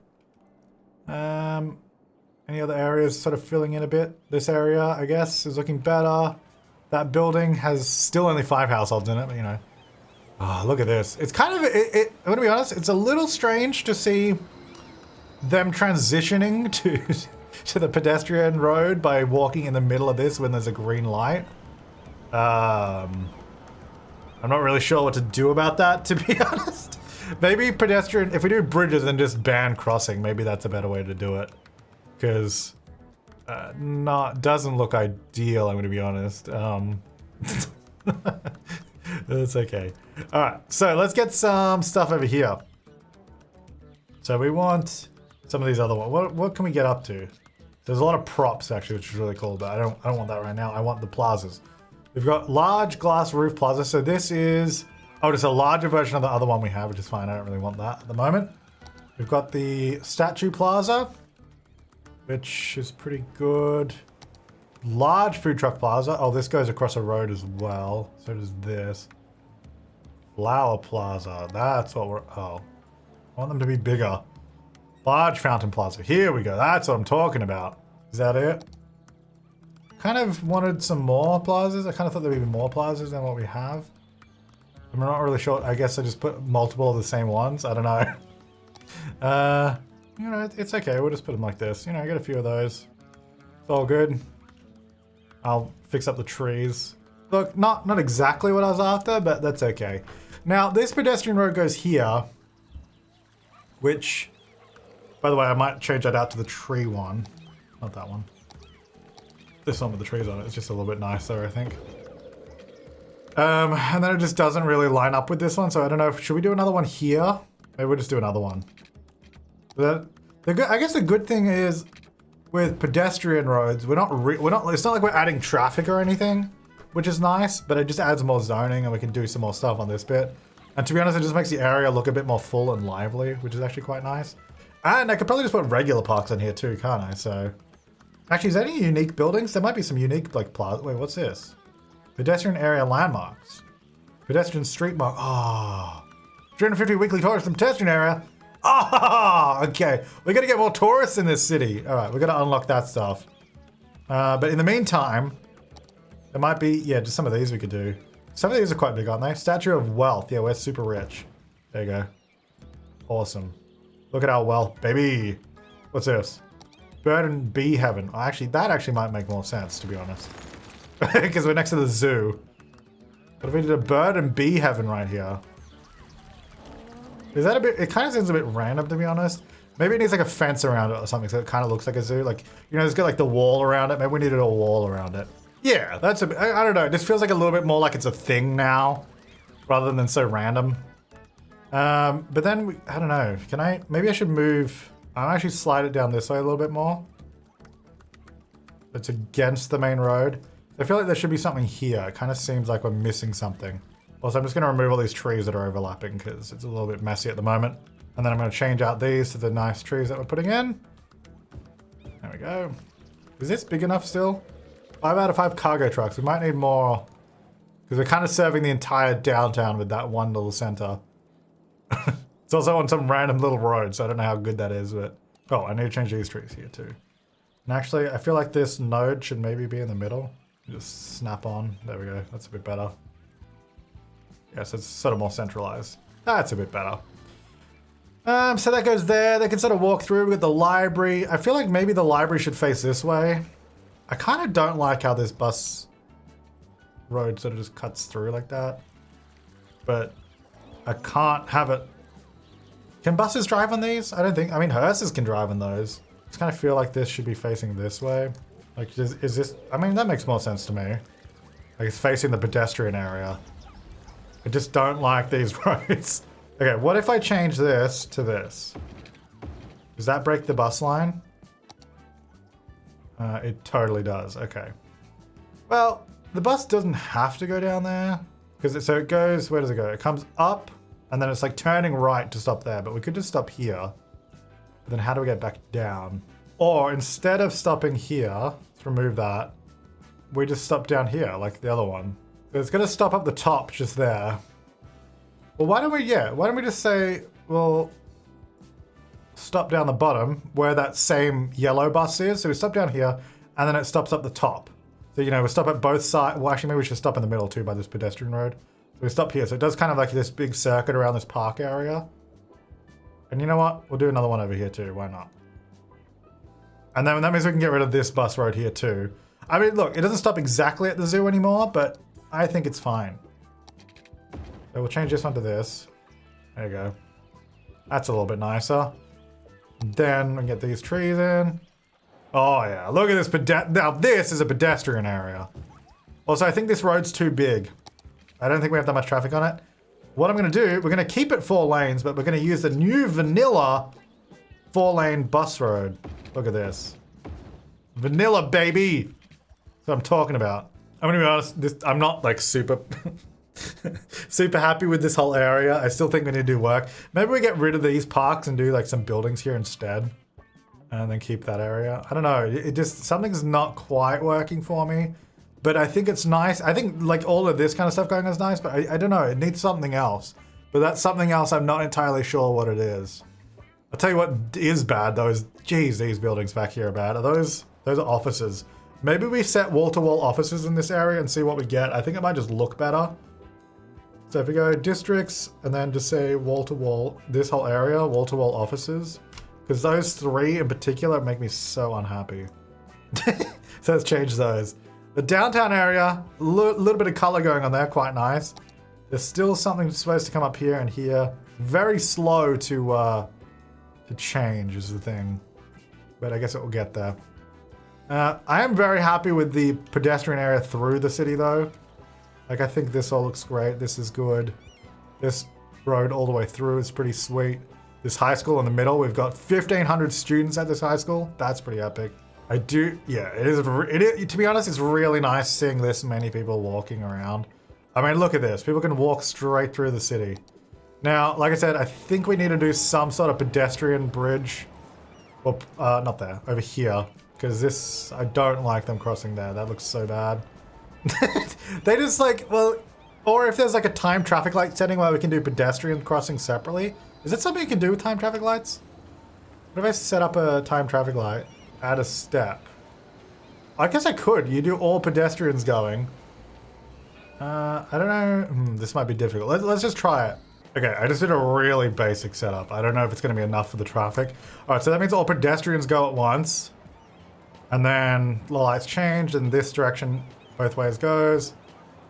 Any other areas sort of filling in a bit? This area, I guess, is looking better. That building has still only 5 households in it, but you know. Oh, look at this. It's kind of, I'm gonna be honest, it's a little strange to see them transitioning to the pedestrian road by walking in the middle of this when there's a green light. I'm not really sure what to do about that, to be honest. Maybe pedestrian, if we do bridges and just ban crossing, maybe that's a better way to do it. Because doesn't look ideal, I'm gonna be honest. That's okay. All right, so let's get some stuff over here. So we want some of these other ones. What can we get up to? There's a lot of props actually, which is really cool, but I don't want that right now. I want the plazas. We've got large glass roof plaza. So this is, oh, just a larger version of the other one we have, which is fine. I don't really want that at the moment. We've got the statue plaza, which is pretty good. Large food truck plaza. Oh, this goes across a road as well. So does this. Flower plaza. That's what we're, oh. I want them to be bigger. Large fountain plaza. Here we go. That's what I'm talking about. Is that it? Kind of wanted some more plazas. I kind of thought there'd be more plazas than what we have. I'm not really sure. I guess I just put multiple of the same ones. I don't know. You know, it's okay. We'll just put them like this. You know, get a few of those. It's all good. I'll fix up the trees. Look, not exactly what I was after, but that's okay. Now, this pedestrian road goes here, which, by the way, I might change that out to the tree one. Not that one. This one with the trees on it is just a little bit nicer, I think. And then it just doesn't really line up with this one, so I don't know. Should we do another one here? Maybe we'll just do another one. I guess the good thing is with pedestrian roads, we're not. It's not like we're adding traffic or anything, which is nice. But it just adds more zoning, and we can do some more stuff on this bit. And to be honest, it just makes the area look a bit more full and lively, which is actually quite nice. And I could probably just put regular parks in here too, can't I? So, actually, is there any unique buildings? There might be some unique like plaza. Wait, what's this? Pedestrian area landmarks. Pedestrian street mark. Ah, 350 weekly tourists in pedestrian area. Ah, okay. We gotta get more tourists in this city. All right, we gotta unlock that stuff. But in the meantime, there might be, yeah, just some of these we could do. Some of these are quite big, aren't they? Statue of wealth. Yeah, we're super rich. There you go. Awesome. Look at our wealth, baby. What's this? Bird and bee heaven. Oh, actually, that actually might make more sense, to be honest. Because we're next to the zoo. What if we did a bird and bee heaven right here? Is that a bit, it kind of seems a bit random, to be honest. Maybe it needs like a fence around it or something, so it kind of looks like a zoo. Like, you know, it's got like the wall around it. Maybe we needed a wall around it. Yeah, that's a bit, I don't know. It just feels like a little bit more like it's a thing now, rather than so random. But then, I don't know. Maybe I should move, I'll actually slide it down this way a little bit more. It's against the main road. I feel like there should be something here. It kind of seems like we're missing something. Also, I'm just going to remove all these trees that are overlapping because it's a little bit messy at the moment. And then I'm going to change out these to the nice trees that we're putting in. There we go. Is this big enough still? 5 out of 5 cargo trucks. We might need more because we're kind of serving the entire downtown with that one little center. It's also on some random little road, so I don't know how good that is, but... Oh, I need to change these trees here too. And actually, I feel like this node should maybe be in the middle. Just snap on. There we go. That's a bit better. Yes, it's sort of more centralized. That's a bit better. So that goes there. They can sort of walk through. We got the library. I feel like maybe the library should face this way. I kind of don't like how this bus road sort of just cuts through like that. But I can't have it. Can buses drive on these? I don't think. I mean, hearses can drive on those. I just kind of feel like this should be facing this way. Like, is this... I mean, that makes more sense to me. Like, it's facing the pedestrian area. I just don't like these roads. Okay, what if I change this to this? Does that break the bus line? It totally does. Okay. Well, the bus doesn't have to go down there. So it goes... Where does it go? It comes up, and then it's like turning right to stop there. But we could just stop here. But then how do we get back down? Or instead of stopping here, let's remove that. We just stop down here, like the other one. So it's gonna stop up the top just there. Well, why don't we just say, well, stop down the bottom where that same yellow bus is. So we stop down here and then it stops up the top. So, you know, we stop at both sides. Well, actually, maybe we should stop in the middle too by this pedestrian road. So we stop here. So it does kind of like this big circuit around this park area. And you know what? We'll do another one over here too. Why not? And then that means we can get rid of this bus road here too. I mean, look, it doesn't stop exactly at the zoo anymore, but I think it's fine. So we'll change this one to this. There you go. That's a little bit nicer. Then we can get these trees in. Oh yeah, look at this now this is a pedestrian area. Also, I think this road's too big. I don't think we have that much traffic on it. What I'm going to do, we're going to keep it 4 lanes, but we're going to use the new vanilla 4-lane bus road. Look at this. Vanilla, baby! That's what I'm talking about. I'm going to be honest, I'm not like super... super happy with this whole area. I still think we need to do work. Maybe we get rid of these parks and do like some buildings here instead. And then keep that area. I don't know. It just, something's not quite working for me. But I think it's nice. I think like all of this kind of stuff going on is nice, but I don't know. It needs something else. But that something else, I'm not entirely sure what it is. I'll tell you what is bad though is, geez, these buildings back here are bad. Those are offices. Maybe we set wall-to-wall offices in this area and see what we get. I think it might just look better. So if we go districts and then just say wall-to-wall, this whole area, wall-to-wall offices. Because those 3 in particular make me so unhappy. So let's change those. The downtown area, a little bit of color going on there, quite nice. There's still something supposed to come up here and here. Very slow to change is the thing. But I guess it will get there. I am very happy with the pedestrian area through the city though. Like I think this all looks great. This is good. This road all the way through is pretty sweet. This high school in the middle, we've got 1,500 students at this high school. That's pretty epic. Yeah, it is, to be honest, it's really nice seeing this many people walking around. I mean, look at this. People can walk straight through the city. Now, like I said, I think we need to do some sort of pedestrian bridge. Well, not there, over here. Because this, I don't like them crossing there. That looks so bad. They just like, well, or if there's like a time traffic light setting where we can do pedestrian crossing separately. Is that something you can do with time traffic lights? What if I set up a time traffic light? Add a step. I guess I could. You do all pedestrians going. I don't know. This might be difficult. Let's just try it. Okay, I just did a really basic setup. I don't know if it's going to be enough for the traffic. All right, so that means all pedestrians go at once. And then the lights change in this direction. Both ways goes.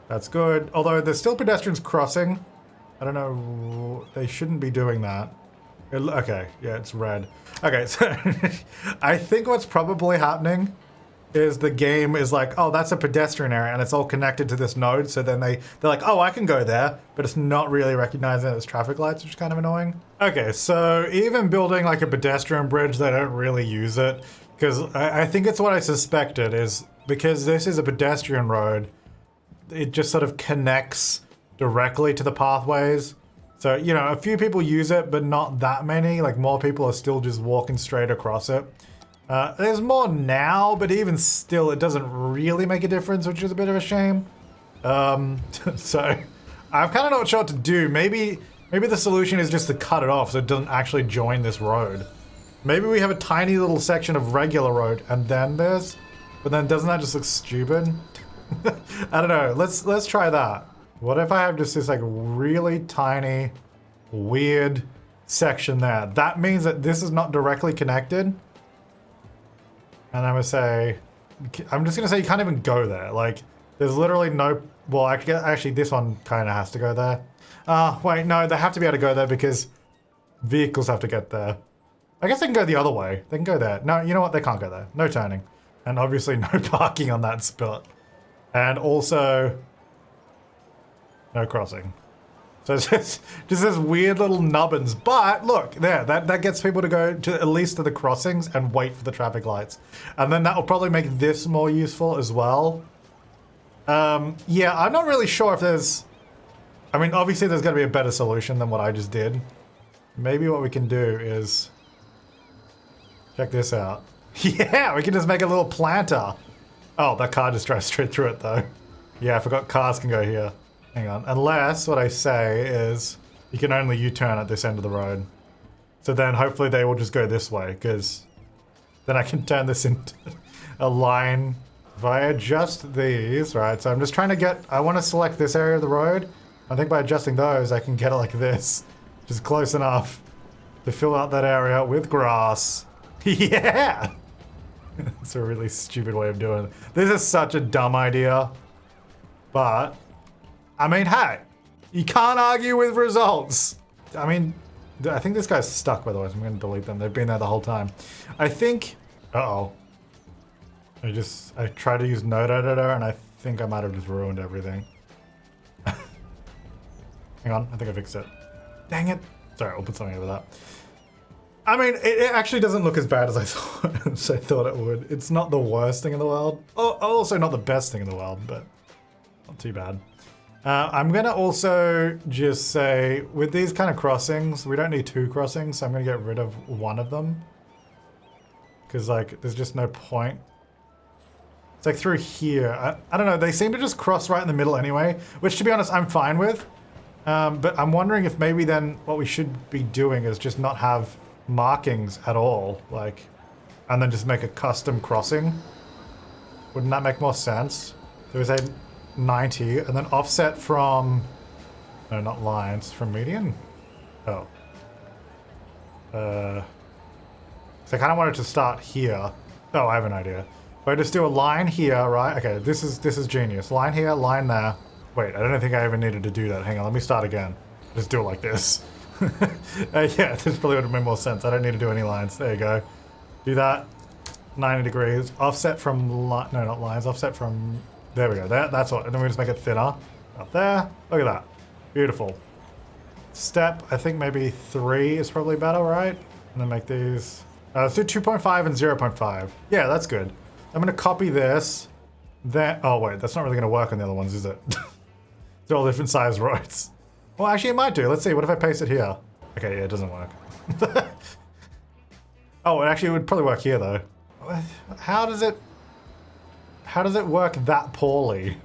That's good. Although there's still pedestrians crossing. I don't know. They shouldn't be doing that. Okay, yeah, it's red. Okay, so I think what's probably happening is the game is like, oh, that's a pedestrian area and it's all connected to this node. So then they're like, oh, I can go there, but it's not really recognizing it as traffic lights, which is kind of annoying. Okay, so even building like a pedestrian bridge, they don't really use it because I think it's what I suspected is because this is a pedestrian road, it just sort of connects directly to the pathways. So, you know, a few people use it, but not that many. Like more people are still just walking straight across it. There's more now, but even still, it doesn't really make a difference, which is a bit of a shame. So I'm kind of not sure what to do. Maybe the solution is just to cut it off so it doesn't actually join this road. Maybe we have a tiny little section of regular road and then this, but then doesn't that just look stupid? I don't know. Let's try that. What if I have just this like really tiny, weird section there? That means that this is not directly connected. And I'm gonna say, I'm just gonna say you can't even go there. Like, there's literally no, well, actually this one kind of has to go there. Wait, no, they have to be able to go there because vehicles have to get there. I guess they can go the other way. They can go there. No, you know what? They can't go there. No turning. And obviously no parking on that spot. And also, no crossing. So it's just this weird little nubbins. But look, there, that gets people to go to at least to the crossings and wait for the traffic lights. And then that will probably make this more useful as well. Yeah, I'm not really sure if there's... I mean, obviously there's going to be a better solution than what I just did. Maybe what we can do is... Check this out. Yeah, we can just make a little planter. Oh, that car just drove straight through it though. Yeah, I forgot cars can go here. Hang on. Unless what I say is you can only U-turn at this end of the road. So then hopefully they will just go this way because then I can turn this into a line. If I adjust these, right? So I'm just trying to get, I want to select this area of the road. I think by adjusting those, I can get it like this, which is close enough to fill out that area with grass. Yeah! It's a really stupid way of doing it. This is such a dumb idea. But, I mean, hey, you can't argue with results. I mean, I think this guy's stuck, by the way, so I'm going to delete them. They've been there the whole time. I think, uh-oh. I tried to use node editor, and I think I might have just ruined everything. Hang on, I think I fixed it. Dang it. Sorry, I'll put something over that. I mean, it actually doesn't look as bad as I thought it would. It's not the worst thing in the world. Also not the best thing in the world, but not too bad. I'm gonna also just say, with these kind of crossings, we don't need 2 crossings, so I'm gonna get rid of one of them. Because, like, there's just no point. It's like through here. I don't know, they seem to just cross right in the middle anyway, which, to be honest, I'm fine with. But I'm wondering if maybe then what we should be doing is just not have markings at all, like, and then just make a custom crossing. Wouldn't that make more sense? There was a 90 and then offset from, no, not lines, from median. Oh, so I kind of want it to start here. Oh, I have an idea. If I just do a line here, right? Okay, this is genius. Line here, line there. Wait, I don't think I even needed to do that. Hang on, let me start again. Just do it like this. Yeah, this probably would have made more sense. I don't need to do any lines. There you go. Do that. 90 degrees. Offset from, no, not lines. Offset from, there we go. That's what. And then we just make it thinner. Up there. Look at that. Beautiful. Step, I think maybe 3 is probably better, right? And then make these. Let's do 2.5 and 0.5. Yeah, that's good. I'm going to copy this. Then, oh wait, that's not really going to work on the other ones, is it? They're all different size roads. Well, actually it might do. Let's see. What if I paste it here? Okay, yeah, it doesn't work. Oh, actually it would probably work here though. How does it work that poorly?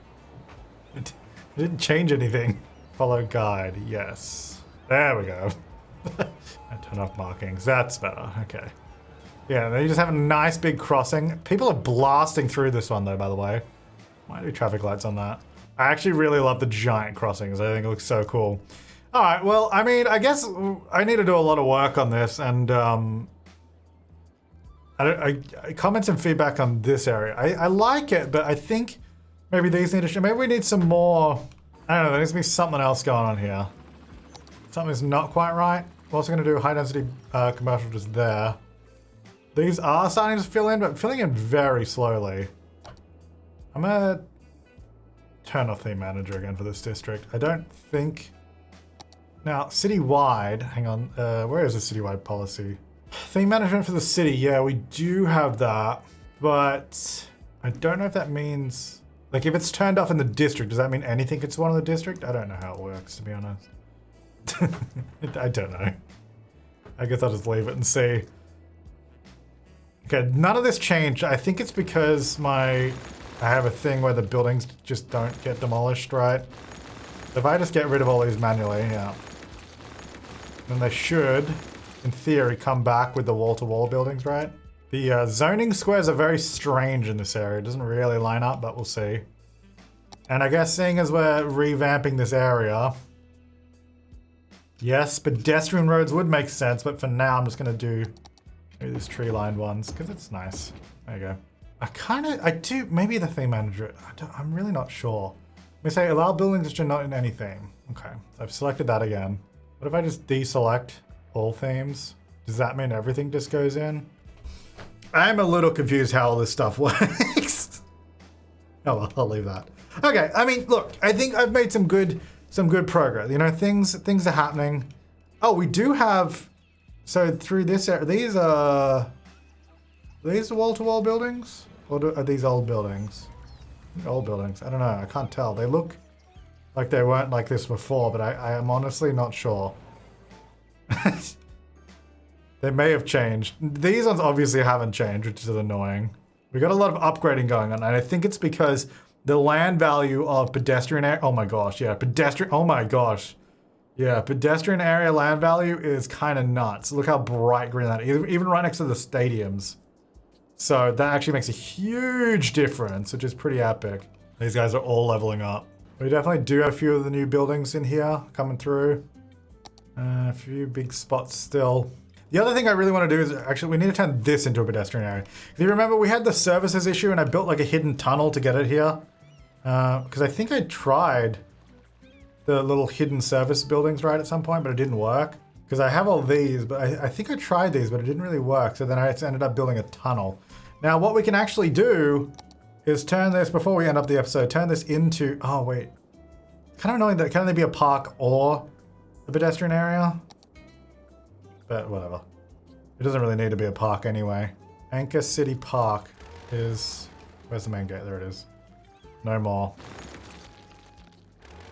It didn't change anything. Follow guide, yes. There we go. And turn off markings. That's better. Okay. Yeah, they just have a nice big crossing. People are blasting through this one though, by the way. Might do traffic lights on that. I actually really love the giant crossings. I think it looks so cool. All right, well, I mean, I guess I need to do a lot of work on this, and comments and feedback on this area. I like it, but I think maybe these need to, maybe we need some more, I don't know, there needs to be something else going on here. Something's not quite right. We're also gonna do high density commercial just there. These are starting to fill in, but filling in very slowly. I'm gonna turn off theme manager again for this district. I don't think, now citywide, hang on, where is the citywide policy? Theme management for the city, yeah, we do have that, but I don't know if that means, like if it's turned off in the district, does that mean anything gets one in the district? I don't know how it works, to be honest. I don't know. I guess I'll just leave it and see. Okay, none of this changed. I think it's because I have a thing where the buildings just don't get demolished, right? If I just get rid of all these manually, yeah. Then they should, in theory, come back with the wall-to-wall buildings, right? The zoning squares are very strange in this area. It doesn't really line up, but we'll see. And I guess seeing as we're revamping this area, yes, pedestrian roads would make sense, but for now I'm just gonna do maybe these tree-lined ones, because it's nice. There you go. I do, maybe the theme manager, I'm really not sure. Let me say allow buildings which are not in any theme. Okay, so I've selected that again. What if I just deselect all themes? Does that mean everything just goes in? I'm a little confused how all this stuff works. Oh well, I'll leave that. Okay, I mean, look, I think I've made some good progress. You know, things are happening. Oh, we do have, so through this area, these are wall-to-wall buildings? Or are these old buildings? Old buildings, I don't know, I can't tell. They look like they weren't like this before, but I am honestly not sure. They may have changed. These ones obviously haven't changed, which is annoying. We got a lot of upgrading going on, and I think it's because the land value of pedestrian area, oh my gosh, yeah, pedestrian area land value is kind of nuts. Look how bright green that is, even right next to the stadiums. So that actually makes a huge difference, which is pretty epic. These guys are all leveling up. We definitely do have a few of the new buildings in here coming through. A few big spots still. The other thing I really want to do is actually we need to turn this into a pedestrian area. If you remember, we had the services issue and I built like a hidden tunnel to get it here. Because I think I tried the little hidden service buildings right at some point, but it didn't work. Because I have all these, but I think I tried these, but it didn't really work. So then I ended up building a tunnel. Now what we can actually do is turn this, before we end up the episode, turn this into, oh wait. Kind of annoying that it can only be a park or a pedestrian area. But whatever. It doesn't really need to be a park anyway. Anchor City Park is... Where's the main gate? There it is. No more.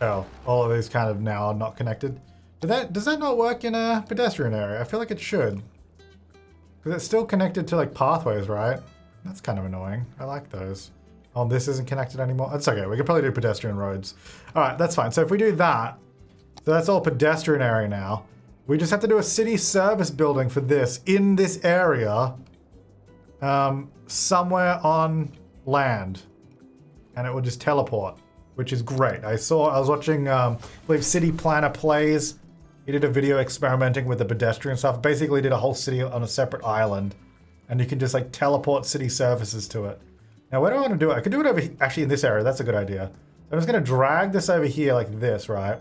Oh, all of these kind of now are not connected. But does that not work in a pedestrian area? I feel like it should. Because it's still connected to like pathways, right? That's kind of annoying. I like those. Oh, this isn't connected anymore. That's okay. We could probably do pedestrian roads. All right, that's fine. So if we do that, so that's all pedestrian area now. We just have to do a city service building for this in this area, somewhere on land, and it will just teleport, which is great. I was watching, I believe City Planner Plays. He did a video experimenting with the pedestrian stuff. Basically did a whole city on a separate island, and you can just like teleport city services to it. Now, where do I want to do it? I could do it over actually in this area. That's a good idea. So I'm just going to drag this over here like this, right?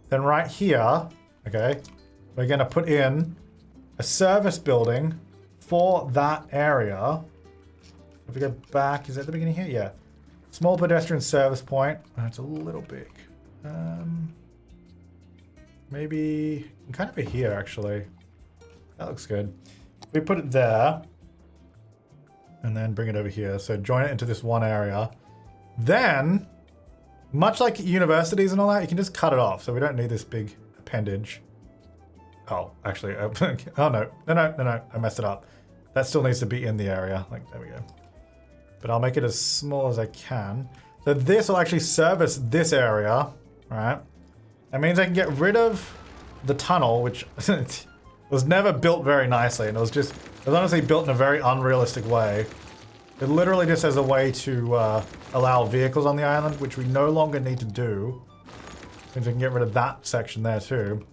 Then right here, okay, we're going to put in a service building for that area. If we go back, is that the beginning here? Yeah. Small pedestrian service point. Oh, it's a little big. Maybe kind of a here, actually. That looks good. We put it there. And then bring it over here. So join it into this one area. Then, much like universities and all that, you can just cut it off. So we don't need this big appendage. Oh, actually, oh no. I messed it up. That still needs to be in the area. Like, there we go. But I'll make it as small as I can. So this will actually service this area, right? That means I can get rid of the tunnel, which was never built very nicely, and it was honestly built in a very unrealistic way. It literally just has a way to allow vehicles on the island, which we no longer need to do. Means we can get rid of that section there too.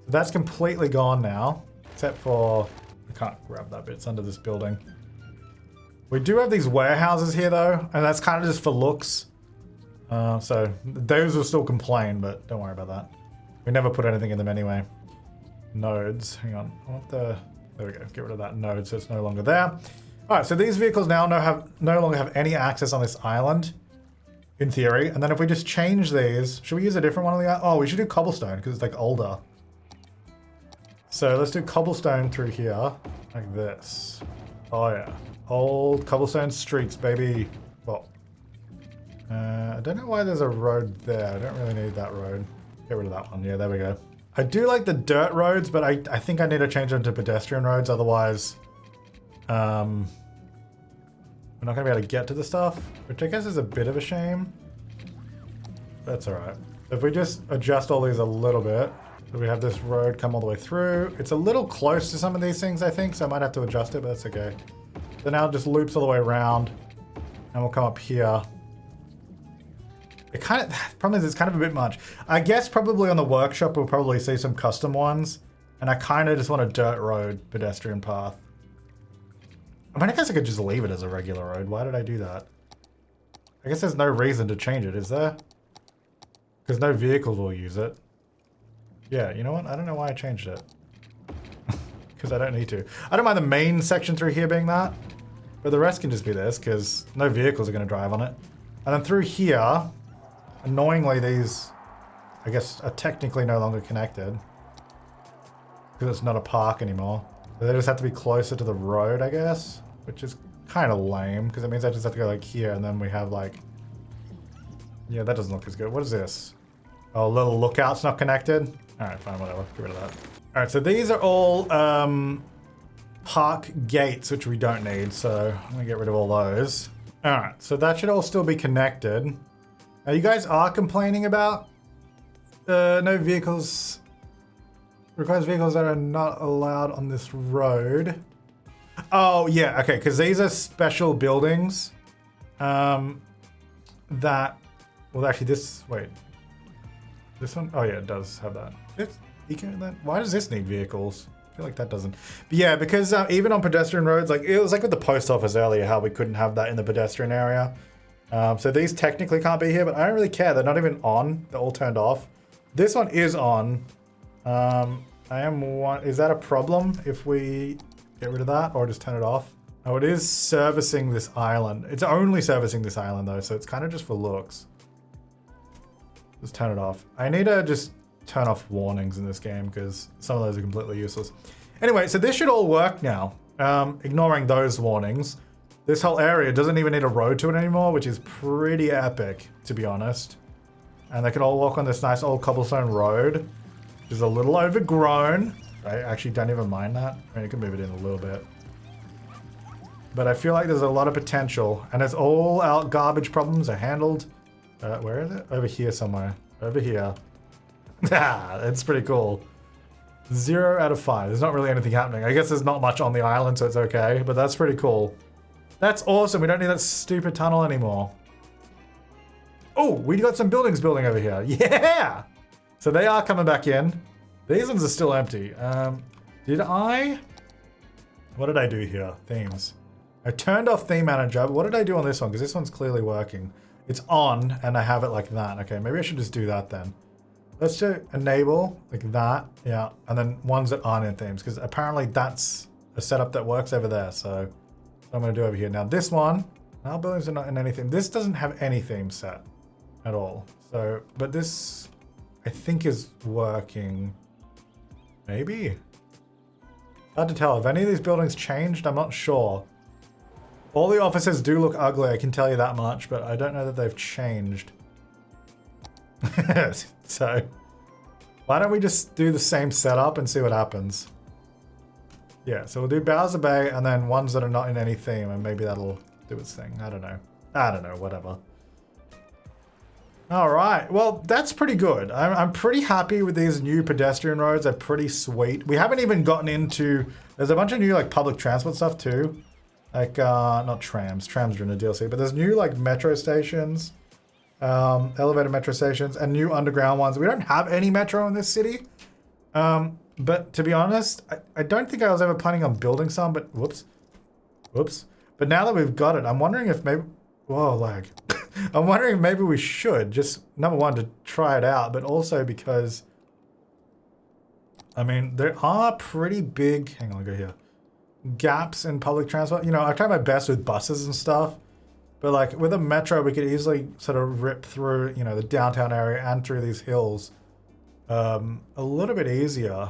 So that's completely gone now, except for, I can't grab that bit, it's under this building. We do have these warehouses here though, and that's kind of just for looks. So those will still complain, but don't worry about that. We never put anything in them anyway. Nodes, hang on, I want the, there we go, get rid of that node so it's no longer there. All right, so these vehicles now no longer have any access on this island, in theory. And then if we just change these, should we use a different one on the island? Oh, we should do cobblestone because it's like older. So let's do cobblestone through here, like this. Oh yeah, old cobblestone streets, baby. Well, I don't know why there's a road there. I don't really need that road. Get rid of that one. Yeah, there we go. I do like the dirt roads, but I think I need to change them to pedestrian roads. Otherwise, we're not gonna be able to get to the stuff, which I guess is a bit of a shame. That's all right. If we just adjust all these a little bit, so we have this road come all the way through. It's a little close to some of these things, I think, so I might have to adjust it, but that's okay. So now it just loops all the way around, and we'll come up here. It kind of, the problem is it's kind of a bit much. I guess probably on the workshop we'll probably see some custom ones, and I kind of just want a dirt road pedestrian path. I mean, I guess I could just leave it as a regular road. Why did I do that? I guess there's no reason to change it, is there? Because no vehicles will use it. Yeah, you know what? I don't know why I changed it. Because I don't need to. I don't mind the main section through here being that, but the rest can just be this, because no vehicles are going to drive on it. And then through here, annoyingly, these, I guess, are technically no longer connected. Because it's not a park anymore. They just have to be closer to the road, I guess. Which is kind of lame, because it means I just have to go like here, and then we have like... Yeah, that doesn't look as good. What is this? Oh, little lookout's not connected? Alright, fine, whatever. Get rid of that. Alright, so these are all park gates, which we don't need, so I'm going to get rid of all those. Alright, so that should all still be connected. Now, you guys are complaining about no vehicles... Requires vehicles that are not allowed on this road. Oh, yeah, okay, because these are special buildings that... Well, actually, this... Wait. This one? Oh, yeah, it does have that. Why does this need vehicles? I feel like that doesn't. But yeah, because even on pedestrian roads, like it was like with the post office earlier, how we couldn't have that in the pedestrian area. So these technically can't be here, but I don't really care. They're not even on. They're all turned off. This one is on. Is that a problem if we get rid of that or just turn it off? Oh, it is servicing this island. It's only servicing this island though, so it's kind of just for looks. Let's turn it off. I need to just turn off warnings in this game because some of those are completely useless. Anyway, so this should all work now. Ignoring those warnings. This whole area doesn't even need a road to it anymore, which is pretty epic, to be honest. And they can all walk on this nice old cobblestone road, which is a little overgrown. I actually don't even mind that. I mean, you can move it in a little bit. But I feel like there's a lot of potential, and as all our garbage problems are handled. Where is it? Over here somewhere. Over here. Ah, it's pretty cool. 0 out of 5. There's not really anything happening. I guess there's not much on the island, so it's okay, but that's pretty cool. That's awesome. We don't need that stupid tunnel anymore. Oh, we got some buildings building over here. Yeah! So they are coming back in. These ones are still empty. What did I do here? Themes. I turned off theme manager, but what did I do on this one? Because this one's clearly working. It's on, and I have it like that. Okay, maybe I should just do that then. Let's do enable, like that. Yeah, and then ones that aren't in themes, because apparently that's a setup that works over there. So I'm going to do over here. Now this one, our buildings are not in anything. This doesn't have any theme set at all. So, but this, I think, is working. Maybe? Hard to tell. Have any of these buildings changed? I'm not sure. All the offices do look ugly, I can tell you that much, but I don't know that they've changed. So, why don't we just do the same setup and see what happens? Yeah, so we'll do Bowser Bay and then ones that are not in any theme, and maybe that'll do its thing. I don't know, whatever. All right, well, that's pretty good. I'm pretty happy with these new pedestrian roads. They're pretty sweet. We haven't even gotten into, there's a bunch of new like public transport stuff too. Like, not trams are in the DLC, but there's new like metro stations, elevated metro stations, and new underground ones. We don't have any metro in this city. But to be honest, I don't think I was ever planning on building some, but whoops. But now that we've got it, I'm wondering if maybe, whoa, lag. I'm wondering if maybe we should, just number one, to try it out, but also because, I mean, there are pretty big, hang on, I'll go here, gaps in public transport. You know, I try my best with buses and stuff, but like with a metro, we could easily sort of rip through, you know, the downtown area and through these hills a little bit easier.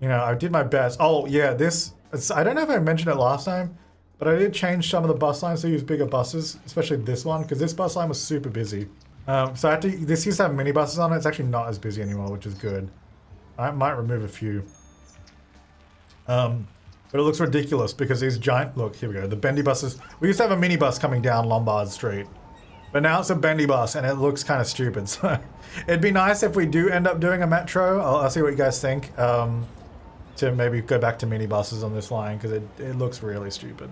You know, I did my best. Oh yeah, I don't know if I mentioned it last time, but I did change some of the bus lines to use bigger buses, especially this one, because this bus line was super busy. So this used to have mini buses on it. It's actually not as busy anymore, which is good. I might remove a few. But it looks ridiculous because these giant, look, here we go, the bendy buses. We used to have a mini bus coming down Lombard Street, but now it's a bendy bus and it looks kind of stupid. So it'd be nice if we do end up doing a metro. I'll see what you guys think. To maybe go back to mini buses on this line because it looks really stupid.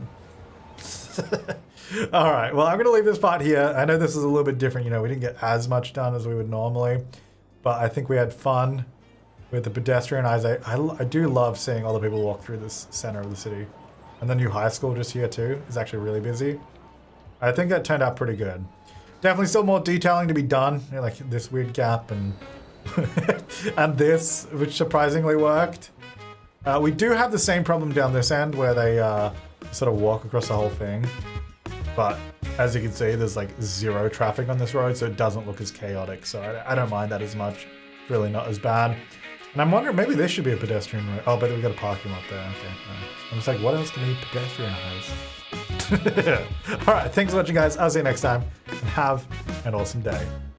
All right, well, I'm gonna leave this part here. I know this is a little bit different. You know, we didn't get as much done as we would normally, but I think we had fun with the pedestrian eyes. I do love seeing all the people walk through this center of the city. And the new high school just here too is actually really busy. I think that turned out pretty good. Definitely still more detailing to be done, you know, like this weird gap and and this, which surprisingly worked. We do have the same problem down this end where they sort of walk across the whole thing. But as you can see, there's like 0 traffic on this road, so it doesn't look as chaotic. So I don't mind that as much. It's really not as bad. And I'm wondering, maybe this should be a pedestrian road. Oh, but we've got a parking lot there. Okay. I'm just like, what else can we pedestrianize? All right, thanks for watching, guys. I'll see you next time. And have an awesome day.